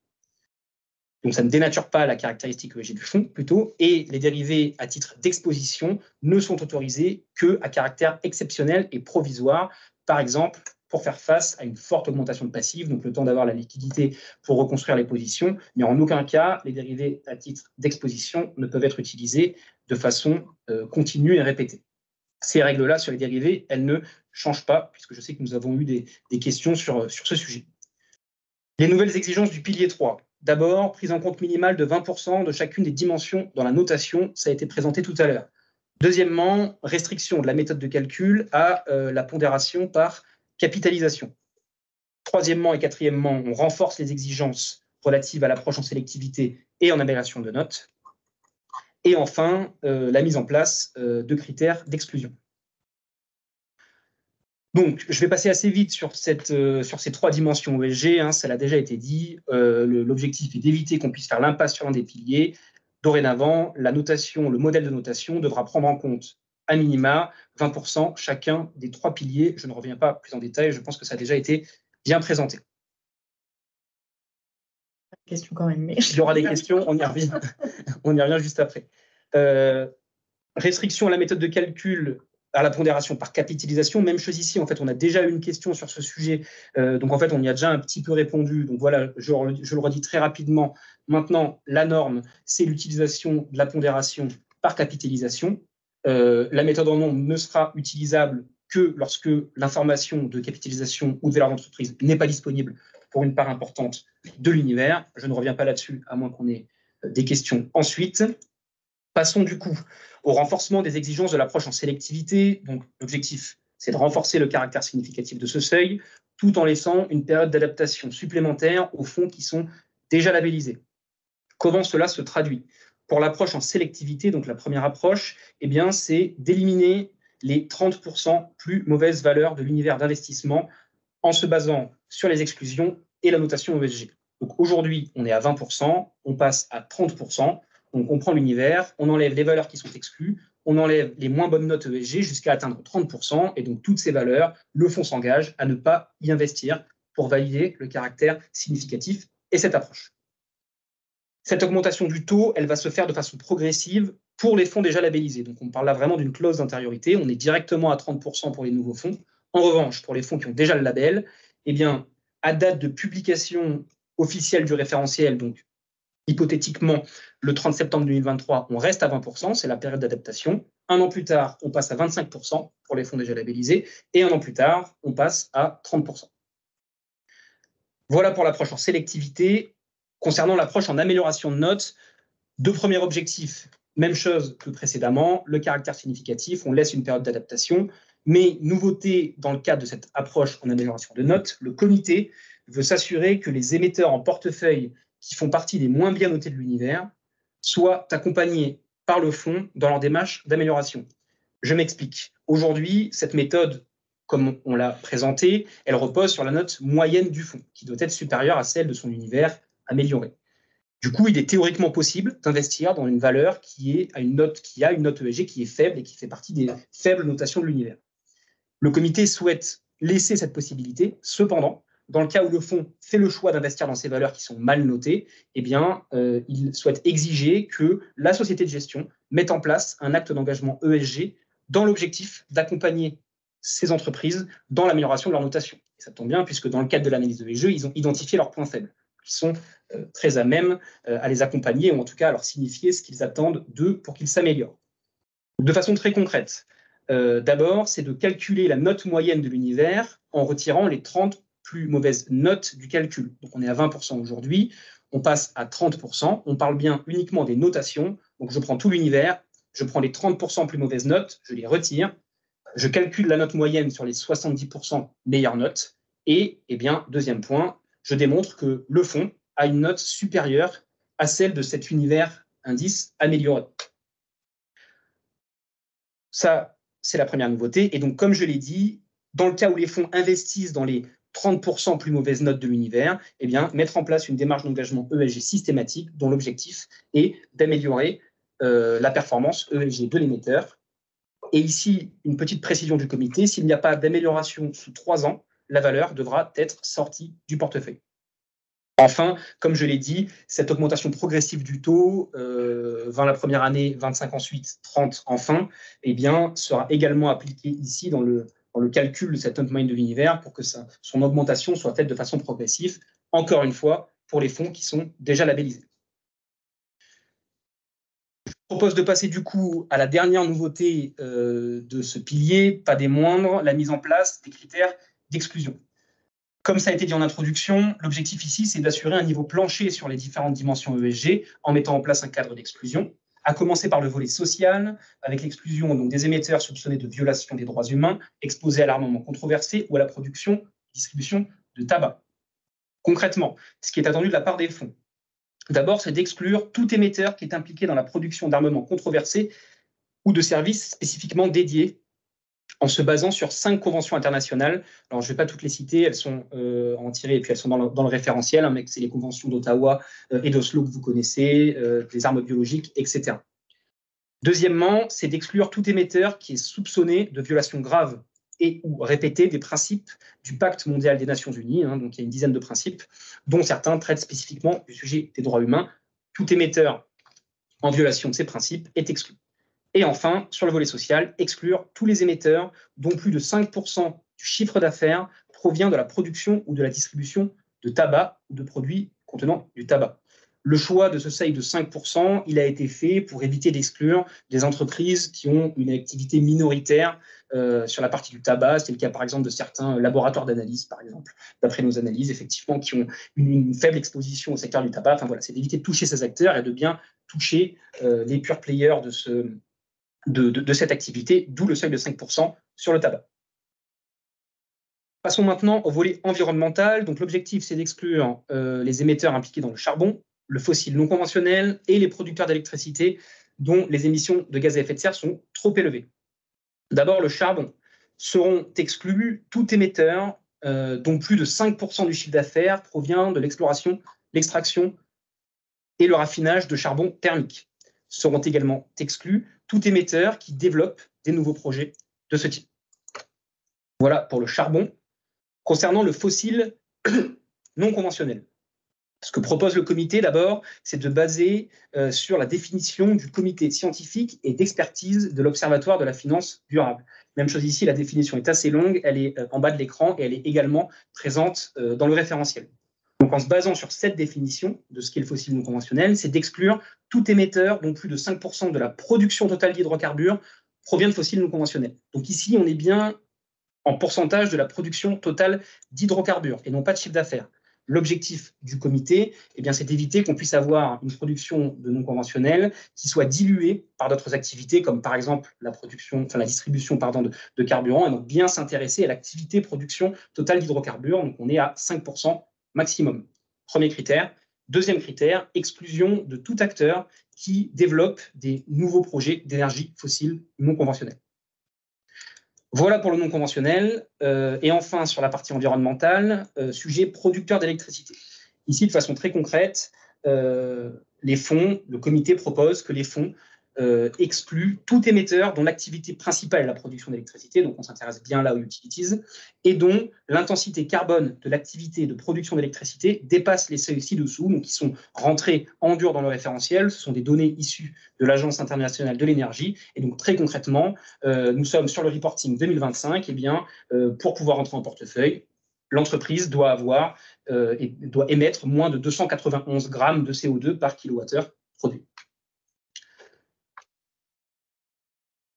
Donc, ça ne dénature pas la caractéristique ESG du fonds, plutôt. Et les dérivés à titre d'exposition ne sont autorisés qu'à caractère exceptionnel et provisoire. Par exemple, pour faire face à une forte augmentation de passifs, donc le temps d'avoir la liquidité pour reconstruire les positions. Mais en aucun cas, les dérivés à titre d'exposition ne peuvent être utilisés de façon continue et répétée. Ces règles-là sur les dérivés, elles ne changent pas, puisque je sais que nous avons eu des questions sur ce sujet. Les nouvelles exigences du pilier 3. D'abord, prise en compte minimale de 20% de chacune des dimensions dans la notation, ça a été présenté tout à l'heure. Deuxièmement, restriction de la méthode de calcul à la pondération par capitalisation. Troisièmement et quatrièmement, on renforce les exigences relatives à l'approche en sélectivité et en amélioration de notes. Et enfin, la mise en place de critères d'exclusion. Donc, je vais passer assez vite sur ces trois dimensions ESG, hein, ça l'a déjà été dit. L'objectif est d'éviter qu'on puisse faire l'impasse sur l'un des piliers. Dorénavant, la notation, le modèle de notation devra prendre en compte à minima 20% chacun des trois piliers. Je ne reviens pas plus en détail, je pense que ça a déjà été bien présenté. Question quand même. Mais... Il y aura des questions, on y revient, juste après. Restriction à la méthode de calcul à la pondération par capitalisation, même chose ici, en fait, on a déjà eu une question sur ce sujet, donc en fait, on y a déjà un petit peu répondu, donc voilà, je le redis très rapidement. Maintenant, la norme, c'est l'utilisation de la pondération par capitalisation. La méthode en nombre ne sera utilisable que lorsque l'information de capitalisation ou de valeur d'entreprise n'est pas disponible pour une part importante de l'univers. Je ne reviens pas là-dessus, à moins qu'on ait des questions ensuite. Passons du coup au renforcement des exigences de l'approche en sélectivité. Donc, l'objectif, c'est de renforcer le caractère significatif de ce seuil, tout en laissant une période d'adaptation supplémentaire aux fonds qui sont déjà labellisés. Comment cela se traduit? Pour l'approche en sélectivité, donc la première approche, eh bien, c'est d'éliminer les 30% plus mauvaises valeurs de l'univers d'investissement en se basant sur les exclusions et la notation ESG. Donc aujourd'hui, on est à 20%, on passe à 30%. Donc, on prend l'univers, on enlève les valeurs qui sont exclues, on enlève les moins bonnes notes ESG jusqu'à atteindre 30%. Et donc, toutes ces valeurs, le fonds s'engage à ne pas y investir pour valider le caractère significatif et cette approche. Cette augmentation du taux, elle va se faire de façon progressive pour les fonds déjà labellisés. Donc, on parle là vraiment d'une clause d'intériorité. On est directement à 30% pour les nouveaux fonds. En revanche, pour les fonds qui ont déjà le label, eh bien, à date de publication officielle du référentiel, donc hypothétiquement, le 30 septembre 2023, on reste à 20%, c'est la période d'adaptation. Un an plus tard, on passe à 25% pour les fonds déjà labellisés. Et un an plus tard, on passe à 30%. Voilà pour l'approche en sélectivité. Concernant l'approche en amélioration de notes, deux premiers objectifs, même chose que précédemment, le caractère significatif, on laisse une période d'adaptation. Mais nouveauté dans le cadre de cette approche en amélioration de notes, le comité veut s'assurer que les émetteurs en portefeuille qui font partie des moins bien notés de l'univers, soient accompagnés par le fonds dans leur démarche d'amélioration. Je m'explique. Aujourd'hui, cette méthode, comme on l'a présentée, elle repose sur la note moyenne du fonds, qui doit être supérieure à celle de son univers amélioré. Du coup, il est théoriquement possible d'investir dans une valeur qui a une note ESG qui est faible et qui fait partie des faibles notations de l'univers. Le comité souhaite laisser cette possibilité. Cependant, dans le cas où le fonds fait le choix d'investir dans ces valeurs qui sont mal notées, eh bien, il souhaite exiger que la société de gestion mette en place un acte d'engagement ESG dans l'objectif d'accompagner ces entreprises dans l'amélioration de leur notation. Et ça tombe bien, puisque dans le cadre de l'analyse de l'ESG, ils ont identifié leurs points faibles, qui sont très à même à les accompagner, ou en tout cas à leur signifier ce qu'ils attendent d'eux pour qu'ils s'améliorent. De façon très concrète, d'abord, c'est de calculer la note moyenne de l'univers en retirant les 30 plus mauvaises notes du calcul. Donc on est à 20% aujourd'hui, on passe à 30%, on parle bien uniquement des notations, donc je prends tout l'univers, je prends les 30% plus mauvaises notes, je les retire, je calcule la note moyenne sur les 70% meilleures notes, et, eh bien, deuxième point, je démontre que le fonds a une note supérieure à celle de cet univers indice amélioré. Ça, c'est la première nouveauté. Et donc, comme je l'ai dit, dans le cas où les fonds investissent dans les 30% plus mauvaises notes de l'univers, eh bien, mettre en place une démarche d'engagement ESG systématique dont l'objectif est d'améliorer la performance ESG de l'émetteur. Et ici, une petite précision du comité, s'il n'y a pas d'amélioration sous 3 ans, la valeur devra être sortie du portefeuille. Enfin, comme je l'ai dit, cette augmentation progressive du taux, 20 la première année, 25 ensuite, 30 enfin, eh bien, sera également appliquée ici dans le calcul de cette note moyenne de l'univers pour que son augmentation soit faite de façon progressive, encore une fois, pour les fonds qui sont déjà labellisés. Je propose de passer du coup à la dernière nouveauté de ce pilier, pas des moindres, la mise en place des critères d'exclusion. Comme ça a été dit en introduction, l'objectif ici, c'est d'assurer un niveau plancher sur les différentes dimensions ESG en mettant en place un cadre d'exclusion, à commencer par le volet social, avec l'exclusion des émetteurs soupçonnés de violation des droits humains, exposés à l'armement controversé ou à la production et distribution de tabac. Concrètement, ce qui est attendu de la part des fonds, d'abord, c'est d'exclure tout émetteur qui est impliqué dans la production d'armements controversés ou de services spécifiquement dédiés, en se basant sur 5 conventions internationales. Alors, je ne vais pas toutes les citer, elles sont en tirées et puis elles sont dans le référentiel, hein, mais c'est les conventions d'Ottawa et d'Oslo que vous connaissez, des armes biologiques, etc. Deuxièmement, c'est d'exclure tout émetteur qui est soupçonné de violation grave et ou répétée des principes du Pacte mondial des Nations Unies, hein, donc il y a une dizaine de principes, dont certains traitent spécifiquement du sujet des droits humains. Tout émetteur en violation de ces principes est exclu. Et enfin, sur le volet social, exclure tous les émetteurs dont plus de 5% du chiffre d'affaires provient de la production ou de la distribution de tabac ou de produits contenant du tabac. Le choix de ce seuil de 5%, il a été fait pour éviter d'exclure des entreprises qui ont une activité minoritaire sur la partie du tabac. C'est le cas, par exemple, de certains laboratoires d'analyse, par exemple, d'après nos analyses, effectivement, qui ont une faible exposition au secteur du tabac. Enfin, voilà, c'est d'éviter de toucher ces acteurs et de bien toucher les pure players de cette activité, d'où le seuil de 5% sur le tabac. Passons maintenant au volet environnemental. Donc, l'objectif, c'est d'exclure les émetteurs impliqués dans le charbon, le fossile non conventionnel et les producteurs d'électricité dont les émissions de gaz à effet de serre sont trop élevées. D'abord, le charbon. Seront exclus tout émetteur dont plus de 5% du chiffre d'affaires provient de l'exploration, l'extraction et le raffinage de charbon thermique. Seront également exclus tout émetteur qui développe des nouveaux projets de ce type. Voilà pour le charbon. Concernant le fossile non conventionnel, ce que propose le comité d'abord, c'est de baser sur la définition du comité scientifique et d'expertise de l'Observatoire de la finance durable. Même chose ici, la définition est assez longue, elle est en bas de l'écran et elle est également présente dans le référentiel. Donc, en se basant sur cette définition de ce qu'est le fossile non conventionnel, c'est d'exclure tout émetteur dont plus de 5% de la production totale d'hydrocarbures provient de fossiles non conventionnels. Donc ici, on est bien en pourcentage de la production totale d'hydrocarbures et non pas de chiffre d'affaires. L'objectif du comité, eh bien, c'est d'éviter qu'on puisse avoir une production de non conventionnels qui soit diluée par d'autres activités, comme par exemple la distribution de carburant, et donc bien s'intéresser à l'activité production totale d'hydrocarbures. Donc on est à 5% maximum. Premier critère. Deuxième critère, exclusion de tout acteur qui développe des nouveaux projets d'énergie fossile non conventionnelle. Voilà pour le non conventionnel. Et enfin, sur la partie environnementale, sujet producteur d'électricité. Ici, de façon très concrète, le comité propose que les fonds exclut tout émetteur dont l'activité principale est la production d'électricité, donc on s'intéresse bien là aux utilities, et dont l'intensité carbone de l'activité de production d'électricité dépasse les seuils ci-dessous, donc qui sont rentrés en dur dans le référentiel. Ce sont des données issues de l'Agence internationale de l'énergie, et donc très concrètement, nous sommes sur le reporting 2025, et bien, pour pouvoir entrer en portefeuille, l'entreprise doit émettre moins de 291 grammes de CO2 par kilowattheure produit.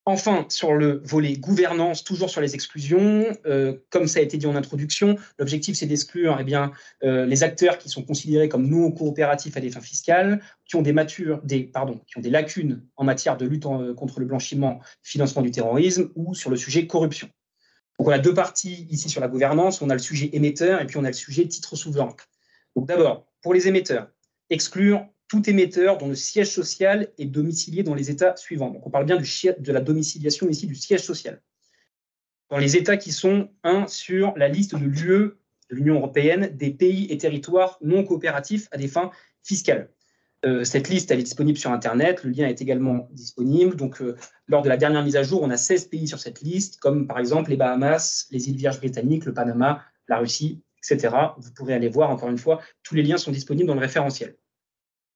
Enfin, sur le volet gouvernance, toujours sur les exclusions, comme ça a été dit en introduction, l'objectif c'est d'exclure les acteurs qui sont considérés comme non coopératifs à des fins fiscales, qui ont des lacunes en matière de lutte contre le blanchiment, financement du terrorisme ou sur le sujet corruption. Donc on a deux parties ici sur la gouvernance, on a le sujet émetteur et puis on a le sujet titre souverain. Donc d'abord, pour les émetteurs, exclure tout émetteur dont le siège social est domicilié dans les États suivants. Donc on parle bien de la domiciliation ici du siège social. Dans les États qui sont sur la liste de l'UE, de l'Union européenne, des pays et territoires non coopératifs à des fins fiscales. Cette liste, elle est disponible sur Internet, le lien est également disponible. Donc, lors de la dernière mise à jour, on a 16 pays sur cette liste, comme par exemple les Bahamas, les îles Vierges britanniques, le Panama, la Russie, etc. Vous pourrez aller voir, encore une fois, tous les liens sont disponibles dans le référentiel.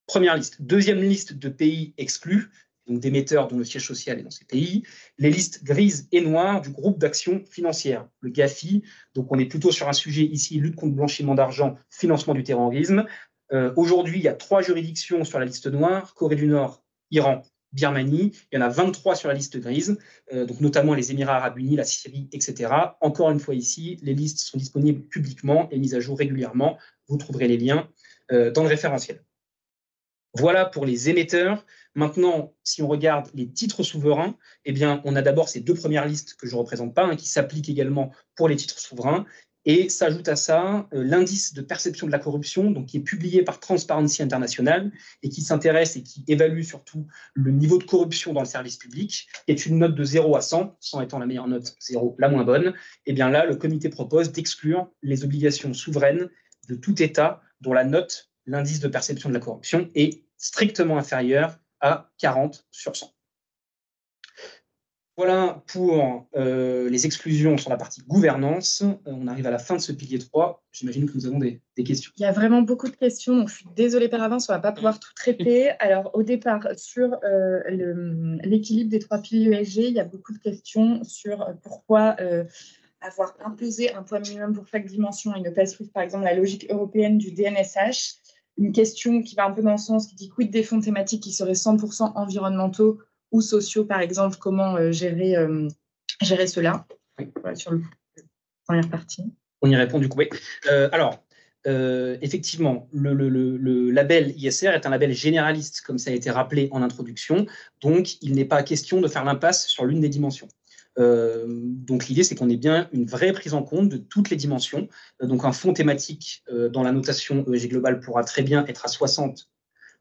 Première liste. Deuxième liste de pays exclus, donc d'émetteurs dont le siège social est dans ces pays, les listes grises et noires du groupe d'action financière, le GAFI. Donc, on est plutôt sur un sujet ici, lutte contre le blanchiment d'argent, financement du terrorisme. Aujourd'hui, il y a 3 juridictions sur la liste noire, Corée du Nord, Iran, Birmanie. Il y en a 23 sur la liste grise, donc notamment les Émirats arabes unis, la Syrie, etc. Encore une fois ici, les listes sont disponibles publiquement et mises à jour régulièrement. Vous trouverez les liens dans le référentiel. Voilà pour les émetteurs. Maintenant, si on regarde les titres souverains, eh bien, on a d'abord ces deux premières listes que je ne représente pas, qui s'appliquent également pour les titres souverains. Et s'ajoute à ça l'indice de perception de la corruption, donc qui est publié par Transparency International et qui s'intéresse et qui évalue surtout le niveau de corruption dans le service public, qui est une note de 0 à 100, 100 étant la meilleure note, 0 la moins bonne. Et bien là, le comité propose d'exclure les obligations souveraines de tout État dont la note, l'indice de perception de la corruption, est strictement inférieure à 40 sur 100. Voilà pour les exclusions sur la partie gouvernance. On arrive à la fin de ce pilier 3. J'imagine que nous avons des questions. Il y a vraiment beaucoup de questions, donc je suis désolée par avance, on ne va pas pouvoir tout traiter. Alors, au départ, sur l'équilibre des 3 piliers ESG, il y a beaucoup de questions sur pourquoi avoir imposé un poids minimum pour chaque dimension et ne pas suivre, par exemple, la logique européenne du DNSH. Une question qui va un peu dans le sens, qui dit quid des fonds thématiques qui seraient 100% environnementaux ou sociaux, par exemple, comment gérer cela. Oui. Voilà, sur la première partie. On y répond du coup. Oui. Effectivement, le label ISR est un label généraliste, comme ça a été rappelé en introduction. Donc, il n'est pas question de faire l'impasse sur l'une des dimensions. Donc, l'idée, c'est qu'on ait bien une vraie prise en compte de toutes les dimensions. Donc, un fonds thématique dans la notation ESG globale pourra très bien être à 60,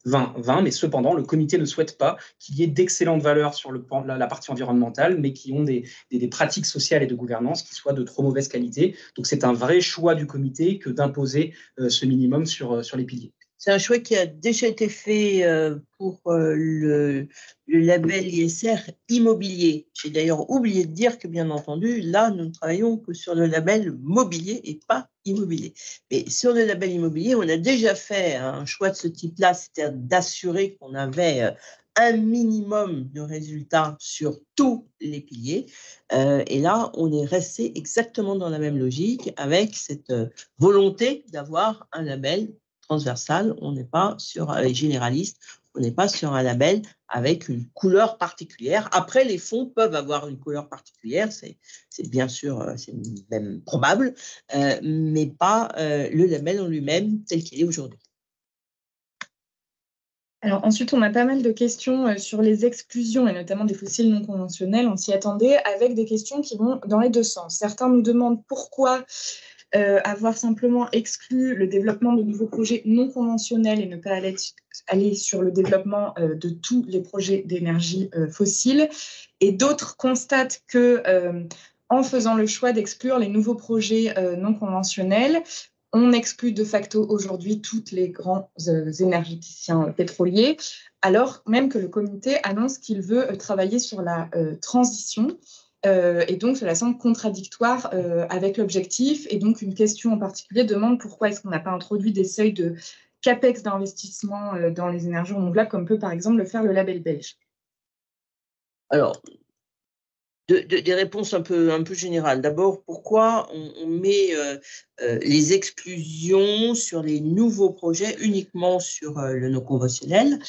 20, 20, mais cependant, le comité ne souhaite pas qu'il y ait d'excellentes valeurs sur la partie environnementale, mais qui ont des pratiques sociales et de gouvernance qui soient de trop mauvaise qualité. Donc, c'est un vrai choix du comité que d'imposer ce minimum sur les piliers. C'est un choix qui a déjà été fait pour le label ISR immobilier. J'ai d'ailleurs oublié de dire que, bien entendu, là, nous ne travaillons que sur le label mobilier et pas immobilier. Mais sur le label immobilier, on a déjà fait un choix de ce type-là, c'est-à-dire d'assurer qu'on avait un minimum de résultats sur tous les piliers. Et là, on est resté exactement dans la même logique avec cette volonté d'avoir un label transversal. On n'est pas sur généraliste, on n'est pas sur un label avec une couleur particulière. Après, les fonds peuvent avoir une couleur particulière, c'est bien sûr, c'est même probable, mais pas le label en lui-même tel qu'il est aujourd'hui. Alors ensuite, on a pas mal de questions sur les exclusions et notamment des fossiles non conventionnels. On s'y attendait avec des questions qui vont dans les deux sens. Certains nous demandent pourquoi avoir simplement exclu le développement de nouveaux projets non conventionnels et ne pas aller sur le développement de tous les projets d'énergie fossile. Et d'autres constatent que en faisant le choix d'exclure les nouveaux projets non conventionnels, on exclut de facto aujourd'hui tous les grands énergéticiens pétroliers, alors même que le comité annonce qu'il veut travailler sur la transition. Et donc, cela semble contradictoire avec l'objectif. Et donc, une question en particulier demande pourquoi est-ce qu'on n'a pas introduit des seuils de CAPEX d'investissement dans les énergies renouvelables, comme peut par exemple le faire le label belge. Alors, des réponses un peu générales. D'abord, pourquoi on met les exclusions sur les nouveaux projets uniquement sur le non conventionnel?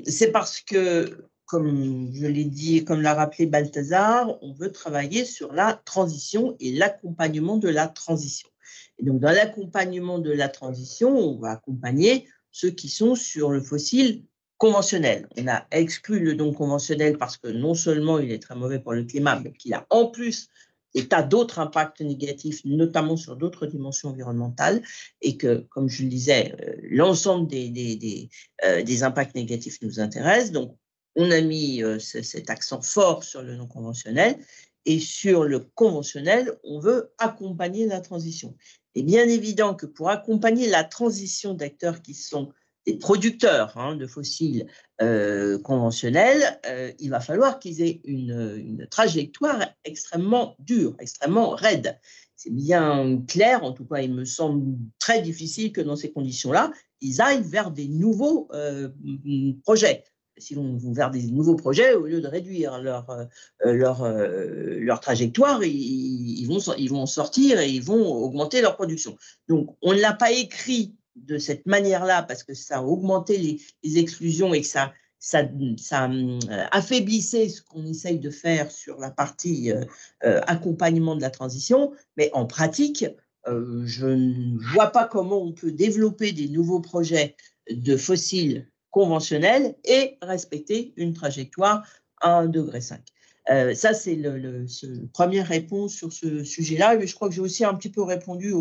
C'est parce que, comme je l'ai dit, comme l'a rappelé Balthazar, on veut travailler sur la transition et l'accompagnement de la transition. Et donc, dans l'accompagnement de la transition, on va accompagner ceux qui sont sur le fossile conventionnel. On a exclu le non conventionnel parce que non seulement il est très mauvais pour le climat, mais qu'il a en plus des tas d'autres impacts négatifs, notamment sur d'autres dimensions environnementales, et que, comme je le disais, l'ensemble des impacts négatifs nous intéressent. Donc, on a mis cet accent fort sur le non conventionnel, et sur le conventionnel, on veut accompagner la transition. Et bien évident que pour accompagner la transition d'acteurs qui sont des producteurs de fossiles conventionnels, il va falloir qu'ils aient une trajectoire extrêmement dure, extrêmement raide. C'est bien clair, en tout cas, il me semble très difficile que dans ces conditions-là, ils aillent vers des nouveaux projets. S'ils vont vers des nouveaux projets, au lieu de réduire leur trajectoire, ils vont sortir et ils vont augmenter leur production. Donc, on ne l'a pas écrit de cette manière-là parce que ça a augmenté les exclusions et que ça affaiblissait ce qu'on essaye de faire sur la partie accompagnement de la transition. Mais en pratique, je ne vois pas comment on peut développer des nouveaux projets de fossiles conventionnels et respecter une trajectoire à 1,5 degré. Ça, c'est la première réponse sur ce sujet-là. Mais je crois que j'ai aussi un petit peu répondu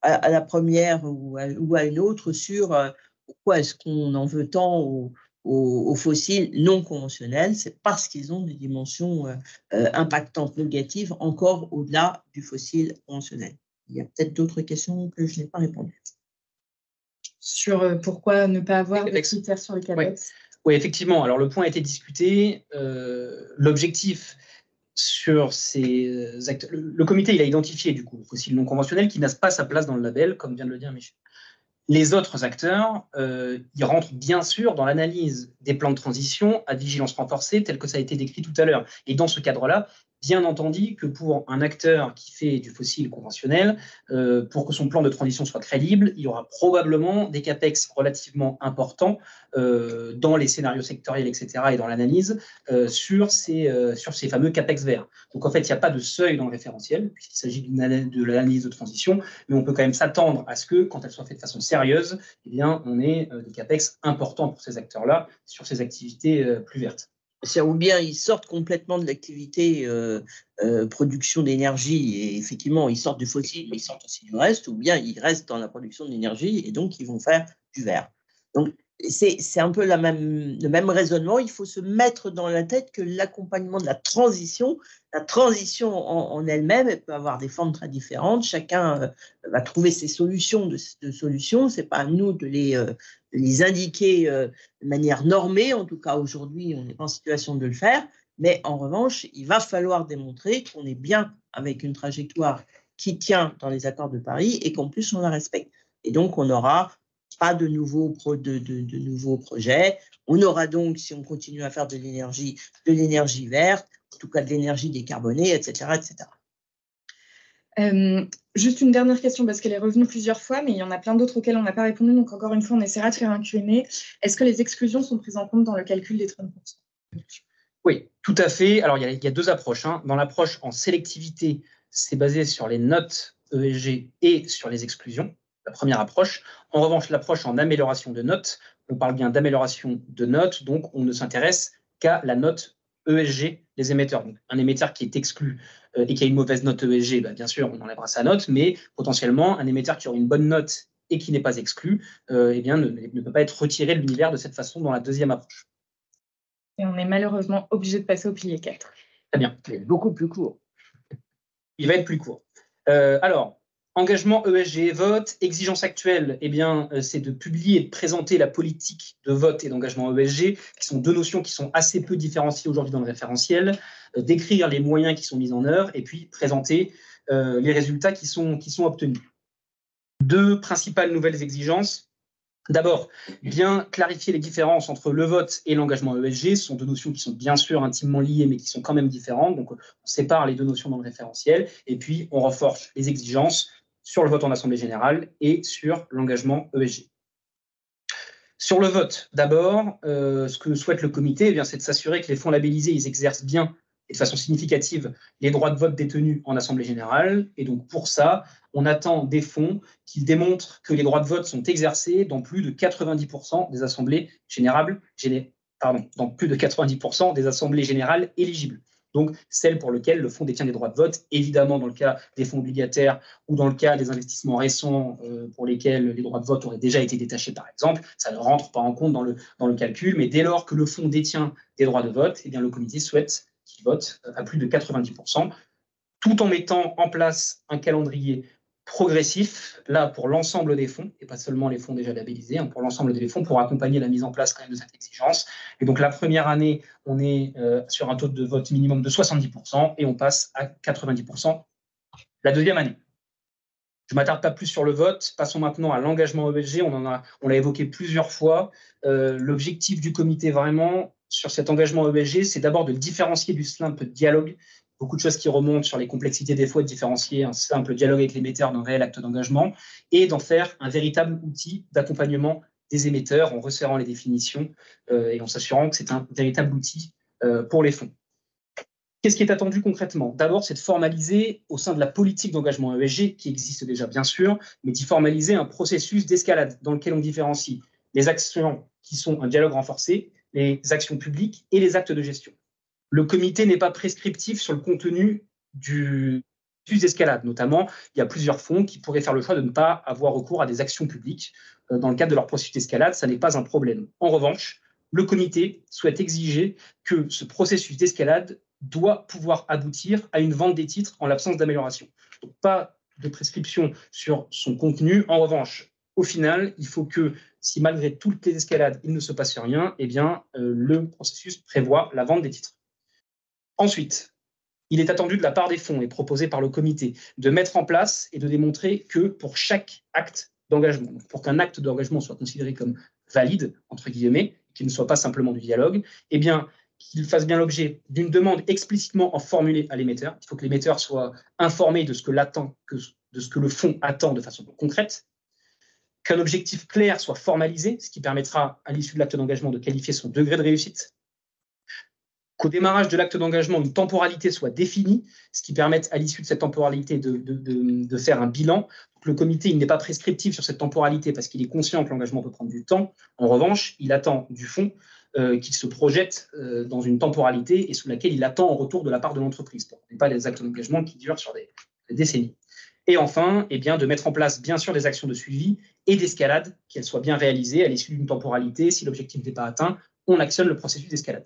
à la première ou à une autre sur pourquoi est-ce qu'on en veut tant aux fossiles non conventionnels. C'est parce qu'ils ont des dimensions impactantes négatives encore au-delà du fossile conventionnel. Il y a peut-être d'autres questions que je n'ai pas répondu. Sur pourquoi ne pas avoir de critères sur le CAPEX? Oui, effectivement. Alors, le point a été discuté. L'objectif sur ces acteurs, le comité, il a identifié du coup le fossile non conventionnel qui n'a pas sa place dans le label, comme vient de le dire Michel. Les autres acteurs, ils rentrent bien sûr dans l'analyse des plans de transition à vigilance renforcée, tel que ça a été décrit tout à l'heure. Et dans ce cadre-là, bien entendu que pour un acteur qui fait du fossile conventionnel, pour que son plan de transition soit crédible, il y aura probablement des CAPEX relativement importants dans les scénarios sectoriels, etc., et dans l'analyse sur ces fameux CAPEX verts. Donc en fait, il n'y a pas de seuil dans le référentiel, puisqu'il s'agit de l'analyse de transition, mais on peut quand même s'attendre à ce que, quand elle soit faite de façon sérieuse, eh bien, on ait des CAPEX importants pour ces acteurs-là sur ces activités plus vertes. Ou bien ils sortent complètement de l'activité production d'énergie et effectivement ils sortent du fossile, mais ils sortent aussi du reste, ou bien ils restent dans la production d'énergie et donc ils vont faire du vert. Donc c'est un peu le même raisonnement. Il faut se mettre dans la tête que l'accompagnement de la transition en elle-même, elle peut avoir des formes très différentes. Chacun va trouver ses solutions de solutions. C'est pas à nous de les indiquer de manière normée. En tout cas, aujourd'hui, on n'est pas en situation de le faire. Mais en revanche, il va falloir démontrer qu'on est bien avec une trajectoire qui tient dans les accords de Paris et qu'en plus, on la respecte. Et donc, on n'aura pas de nouveaux projets. On aura donc, si on continue à faire de l'énergie verte, en tout cas de l'énergie décarbonée, etc., etc. Juste une dernière question, parce qu'elle est revenue plusieurs fois, mais il y en a plein d'autres auxquelles on n'a pas répondu. Donc, encore une fois, on essaiera de faire un Q&A. Est-ce que les exclusions sont prises en compte dans le calcul des 30%? Oui, tout à fait. Alors, il y a deux approches. Dans l'approche en sélectivité, c'est basé sur les notes ESG et sur les exclusions, la première approche. En revanche, l'approche en amélioration de notes, on parle bien d'amélioration de notes, donc on ne s'intéresse qu'à la note ESG des émetteurs. Donc, un émetteur qui est exclu et qui a une mauvaise note ESG, bien sûr, on enlèvera sa note, mais potentiellement, un émetteur qui aura une bonne note et qui n'est pas exclu, ne peut pas être retiré de l'univers de cette façon dans la deuxième approche. Et on est malheureusement obligé de passer au pilier 4. Très bien. Il est beaucoup plus court. Il va être plus court. Alors, Engagement ESG, vote, exigence actuelle, eh bien, c'est de publier et de présenter la politique de vote et d'engagement ESG, qui sont deux notions qui sont assez peu différenciées aujourd'hui dans le référentiel, décrire les moyens qui sont mis en œuvre et puis présenter les résultats qui sont obtenus. Deux principales nouvelles exigences. D'abord, bien clarifier les différences entre le vote et l'engagement ESG. Ce sont deux notions qui sont bien sûr intimement liées, mais qui sont quand même différentes. Donc, on sépare les deux notions dans le référentiel. Et puis, on renforce les exigences sur le vote en Assemblée générale et sur l'engagement ESG. Sur le vote, d'abord, ce que souhaite le comité, eh bien, c'est de s'assurer que les fonds labellisés ils exercent bien et de façon significative les droits de vote détenus en Assemblée générale. Et donc, pour ça, on attend des fonds qui démontrent que les droits de vote sont exercés dans plus de 90% des assemblées générales, dans plus de 90% des assemblées générales éligibles. Donc, celles pour lesquelles le fonds détient des droits de vote, évidemment dans le cas des fonds obligataires ou dans le cas des investissements récents pour lesquels les droits de vote auraient déjà été détachés, par exemple, ça ne rentre pas en compte dans le calcul, mais dès lors que le fonds détient des droits de vote, eh bien, le comité souhaite qu'il vote à plus de 90%, tout en mettant en place un calendrier progressif, là pour l'ensemble des fonds, et pas seulement les fonds déjà labellisés, pour l'ensemble des fonds, pour accompagner la mise en place quand même de cette exigence. Et donc la première année, on est sur un taux de vote minimum de 70% et on passe à 90% la deuxième année. Je ne m'attarde pas plus sur le vote, passons maintenant à l'engagement ESG, on l'a évoqué plusieurs fois. L'objectif du comité vraiment sur cet engagement ESG, c'est d'abord de le différencier du simple dialogue. Beaucoup de choses qui remontent sur les complexités des fois de différencier un simple dialogue avec l'émetteur d'un réel acte d'engagement et d'en faire un véritable outil d'accompagnement des émetteurs en resserrant les définitions et en s'assurant que c'est un véritable outil pour les fonds. Qu'est-ce qui est attendu concrètement? D'abord, c'est de formaliser au sein de la politique d'engagement ESG, qui existe déjà bien sûr, mais d'y formaliser un processus d'escalade dans lequel on différencie les actions qui sont un dialogue renforcé, les actions publiques et les actes de gestion. Le comité n'est pas prescriptif sur le contenu du processus d'escalade. Notamment, il y a plusieurs fonds qui pourraient faire le choix de ne pas avoir recours à des actions publiques dans le cadre de leur processus d'escalade. Ça n'est pas un problème. En revanche, le comité souhaite exiger que ce processus d'escalade doit pouvoir aboutir à une vente des titres en l'absence d'amélioration. Donc, pas de prescription sur son contenu. En revanche, au final, il faut que, si malgré toutes les escalades, il ne se passe rien, eh bien, le processus prévoit la vente des titres. Ensuite, il est attendu de la part des fonds et proposé par le comité de mettre en place et de démontrer que pour chaque acte d'engagement, pour qu'un acte d'engagement soit considéré comme valide, entre guillemets, qu'il ne soit pas simplement du dialogue, eh bien, qu'il fasse bien l'objet d'une demande explicitement formulée à l'émetteur. Il faut que l'émetteur soit informé de ce que le fonds attend de façon concrète, qu'un objectif clair soit formalisé, ce qui permettra à l'issue de l'acte d'engagement de qualifier son degré de réussite, qu'au démarrage de l'acte d'engagement, une temporalité soit définie, ce qui permette à l'issue de cette temporalité de faire un bilan. Donc, le comité il n'est pas prescriptif sur cette temporalité parce qu'il est conscient que l'engagement peut prendre du temps. En revanche, il attend du fonds qu'il se projette dans une temporalité et sous laquelle il attend en retour de la part de l'entreprise. Ce n'est pas des actes d'engagement qui durent sur des décennies. Et enfin, eh bien, de mettre en place bien sûr des actions de suivi et d'escalade, qu'elles soient bien réalisées à l'issue d'une temporalité. Si l'objectif n'est pas atteint, on actionne le processus d'escalade.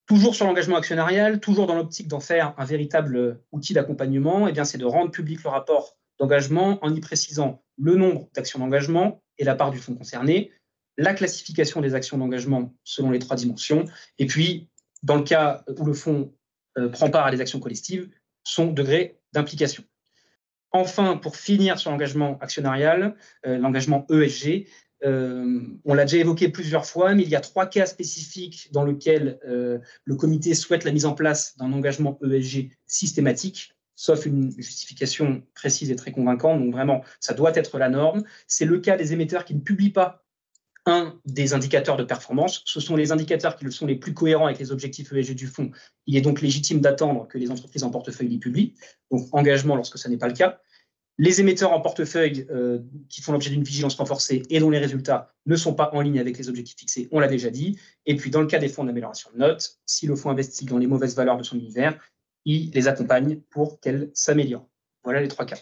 Toujours sur l'engagement actionnarial, toujours dans l'optique d'en faire un véritable outil d'accompagnement, eh bien, c'est de rendre public le rapport d'engagement en y précisant le nombre d'actions d'engagement et la part du fonds concerné, la classification des actions d'engagement selon les 3 dimensions, et puis, dans le cas où le fonds prend part à des actions collectives, son degré d'implication. Enfin, pour finir sur l'engagement actionnarial, l'engagement ESG, on l'a déjà évoqué plusieurs fois, mais il y a 3 cas spécifiques dans lesquels le comité souhaite la mise en place d'un engagement ESG systématique, sauf une justification précise et très convaincante. Donc vraiment, ça doit être la norme. C'est le cas des émetteurs qui ne publient pas un des indicateurs de performance. Ce sont les indicateurs qui sont les plus cohérents avec les objectifs ESG du fonds. Il est donc légitime d'attendre que les entreprises en portefeuille les publient. Donc engagement lorsque ce n'est pas le cas. Les émetteurs en portefeuille qui font l'objet d'une vigilance renforcée et dont les résultats ne sont pas en ligne avec les objectifs fixés, on l'a déjà dit. Et puis, dans le cas des fonds d'amélioration de notes, si le fonds investit dans les mauvaises valeurs de son univers, il les accompagne pour qu'elles s'améliorent. Voilà les 3 cas.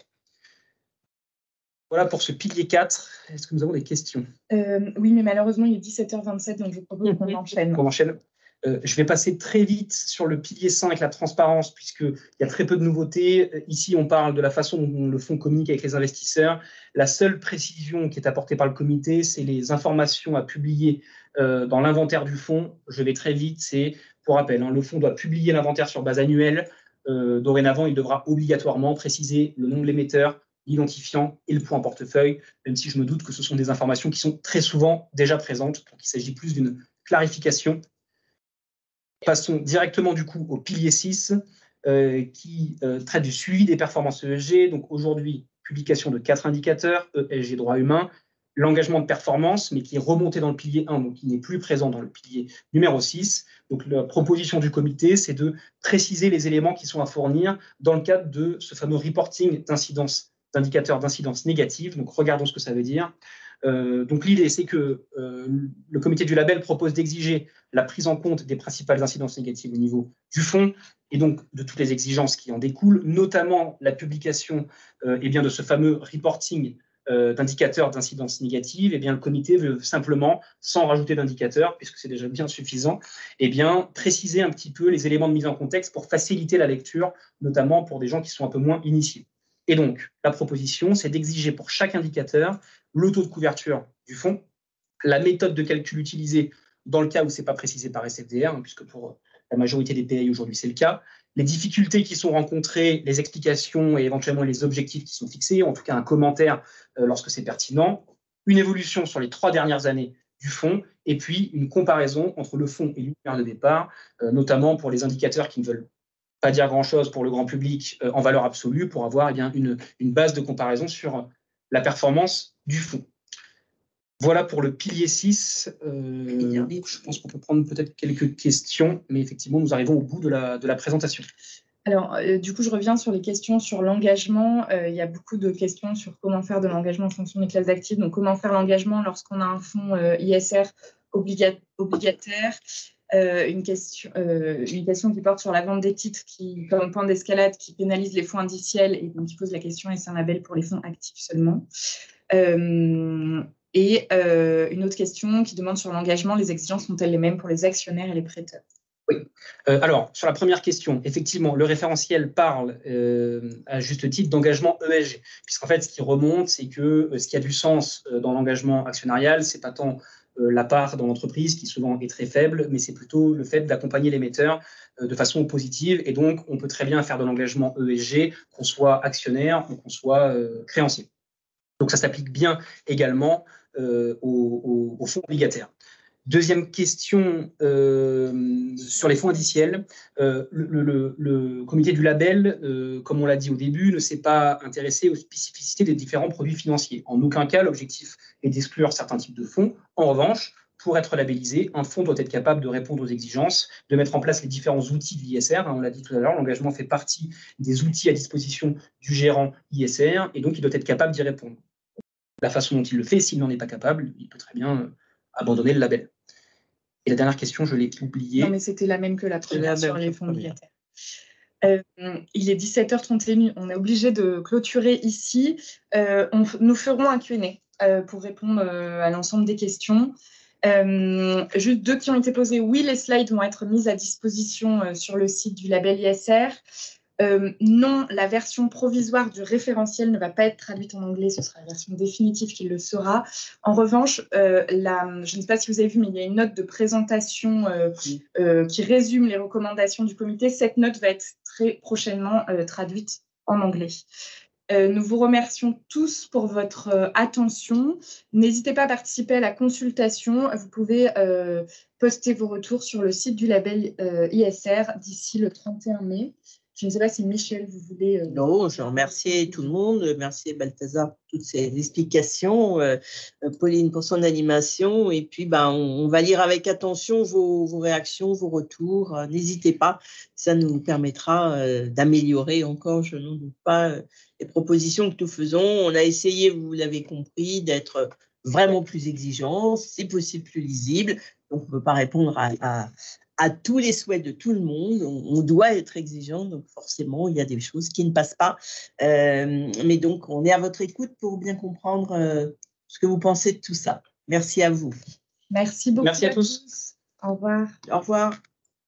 Voilà pour ce pilier 4. Est-ce que nous avons des questions? Oui, mais malheureusement, il est 17h27, donc je propose qu'on enchaîne. On enchaîne. Je vais passer très vite sur le pilier 5, la transparence, puisqu'il y a très peu de nouveautés. Ici, on parle de la façon dont le fonds communique avec les investisseurs. La seule précision qui est apportée par le comité, c'est les informations à publier dans l'inventaire du fonds. Je vais très vite, c'est, pour rappel, le fonds doit publier l'inventaire sur base annuelle. Dorénavant, il devra obligatoirement préciser le nom de l'émetteur, l'identifiant et le point portefeuille, même si je me doute que ce sont des informations qui sont très souvent déjà présentes. Donc, il s'agit plus d'une clarification. Passons directement du coup au pilier 6 qui traite du suivi des performances ESG. Donc aujourd'hui, publication de 4 indicateurs, ESG droit humain, l'engagement de performance, mais qui est remonté dans le pilier 1, donc qui n'est plus présent dans le pilier numéro 6. Donc la proposition du comité, c'est de préciser les éléments qui sont à fournir dans le cadre de ce fameux reporting d'indicateurs d'incidence négative. Donc regardons ce que ça veut dire. Donc l'idée, c'est que le comité du label propose d'exiger la prise en compte des principales incidences négatives au niveau du fonds et donc de toutes les exigences qui en découlent, notamment la publication de ce fameux reporting d'indicateurs d'incidence négative. Le comité veut simplement, sans rajouter d'indicateurs, puisque c'est déjà bien suffisant, préciser un petit peu les éléments de mise en contexte pour faciliter la lecture, notamment pour des gens qui sont un peu moins initiés. Et donc, la proposition, c'est d'exiger pour chaque indicateur le taux de couverture du fonds, la méthode de calcul utilisée dans le cas où ce n'est pas précisé par SFDR, puisque pour la majorité des pays aujourd'hui, c'est le cas, les difficultés qui sont rencontrées, les explications et éventuellement les objectifs qui sont fixés, en tout cas un commentaire lorsque c'est pertinent, une évolution sur les 3 dernières années du fonds, et puis une comparaison entre le fonds et l'univers de départ, notamment pour les indicateurs qui ne veulent pas dire grand-chose pour le grand public en valeur absolue, pour avoir une base de comparaison sur la performance du fonds. Voilà pour le pilier 6. Je pense qu'on peut prendre peut-être quelques questions, mais effectivement, nous arrivons au bout de la présentation. Alors, du coup, je reviens sur les questions sur l'engagement. Il y a beaucoup de questions sur comment faire de l'engagement en fonction des classes d'actifs. Donc, comment faire l'engagement lorsqu'on a un fonds ISR obligataire. Une question qui porte sur la vente des titres comme point d'escalade qui pénalise les fonds indiciels et donc qui pose la question est-ce un label pour les fonds actifs seulement une autre question qui demande sur l'engagement, les exigences sont-elles les mêmes pour les actionnaires et les prêteurs? Oui. Alors, sur la première question, effectivement, le référentiel parle à juste titre d'engagement ESG, puisqu'en fait, ce qui remonte, c'est que ce qui a du sens dans l'engagement actionnarial, c'est pas tant la part dans l'entreprise, qui souvent est très faible, mais c'est plutôt le fait d'accompagner l'émetteur de façon positive. Et donc, on peut très bien faire de l'engagement ESG, qu'on soit actionnaire ou qu'on soit créancier. Donc, ça s'applique bien également aux fonds obligataires. Deuxième question sur les fonds indiciels. Le comité du label, comme on l'a dit au début, ne s'est pas intéressé aux spécificités des différents produits financiers. En aucun cas, l'objectif est d'exclure certains types de fonds. En revanche, pour être labellisé, un fonds doit être capable de répondre aux exigences, de mettre en place les différents outils de l'ISR. On l'a dit tout à l'heure, l'engagement fait partie des outils à disposition du gérant ISR et donc il doit être capable d'y répondre. La façon dont il le fait, s'il n'en est pas capable, il peut très bien abandonner le label. Et la dernière question, je l'ai oubliée. Non, mais c'était la même que la première sur les fonds obligataires. Il est 17h31, on est obligé de clôturer ici. Nous ferons un Q&A pour répondre à l'ensemble des questions. Juste 2 qui ont été posées. Oui, les slides vont être mises à disposition sur le site du label ISR. Non, la version provisoire du référentiel ne va pas être traduite en anglais, ce sera la version définitive qui le sera. En revanche, je ne sais pas si vous avez vu, mais il y a une note de présentation qui résume les recommandations du comité. Cette note va être très prochainement traduite en anglais. Nous vous remercions tous pour votre attention. N'hésitez pas à participer à la consultation. Vous pouvez poster vos retours sur le site du label ISR d'ici le 31 mai. Je ne sais pas si Michel, vous voulez… Non, je remercie tout le monde. Merci Balthazar pour toutes ces explications, Pauline pour son animation. Et puis, on va lire avec attention vos réactions, vos retours. N'hésitez pas, ça nous permettra d'améliorer encore, je n'en doute pas, les propositions que nous faisons. On a essayé, vous l'avez compris, d'être vraiment plus exigeants, si possible plus lisible. Donc, on ne peut pas répondre à tous les souhaits de tout le monde. On doit être exigeant, donc forcément, il y a des choses qui ne passent pas. Mais donc, on est à votre écoute pour bien comprendre ce que vous pensez de tout ça. Merci à vous. Merci beaucoup. Merci à tous. Au revoir. Au revoir.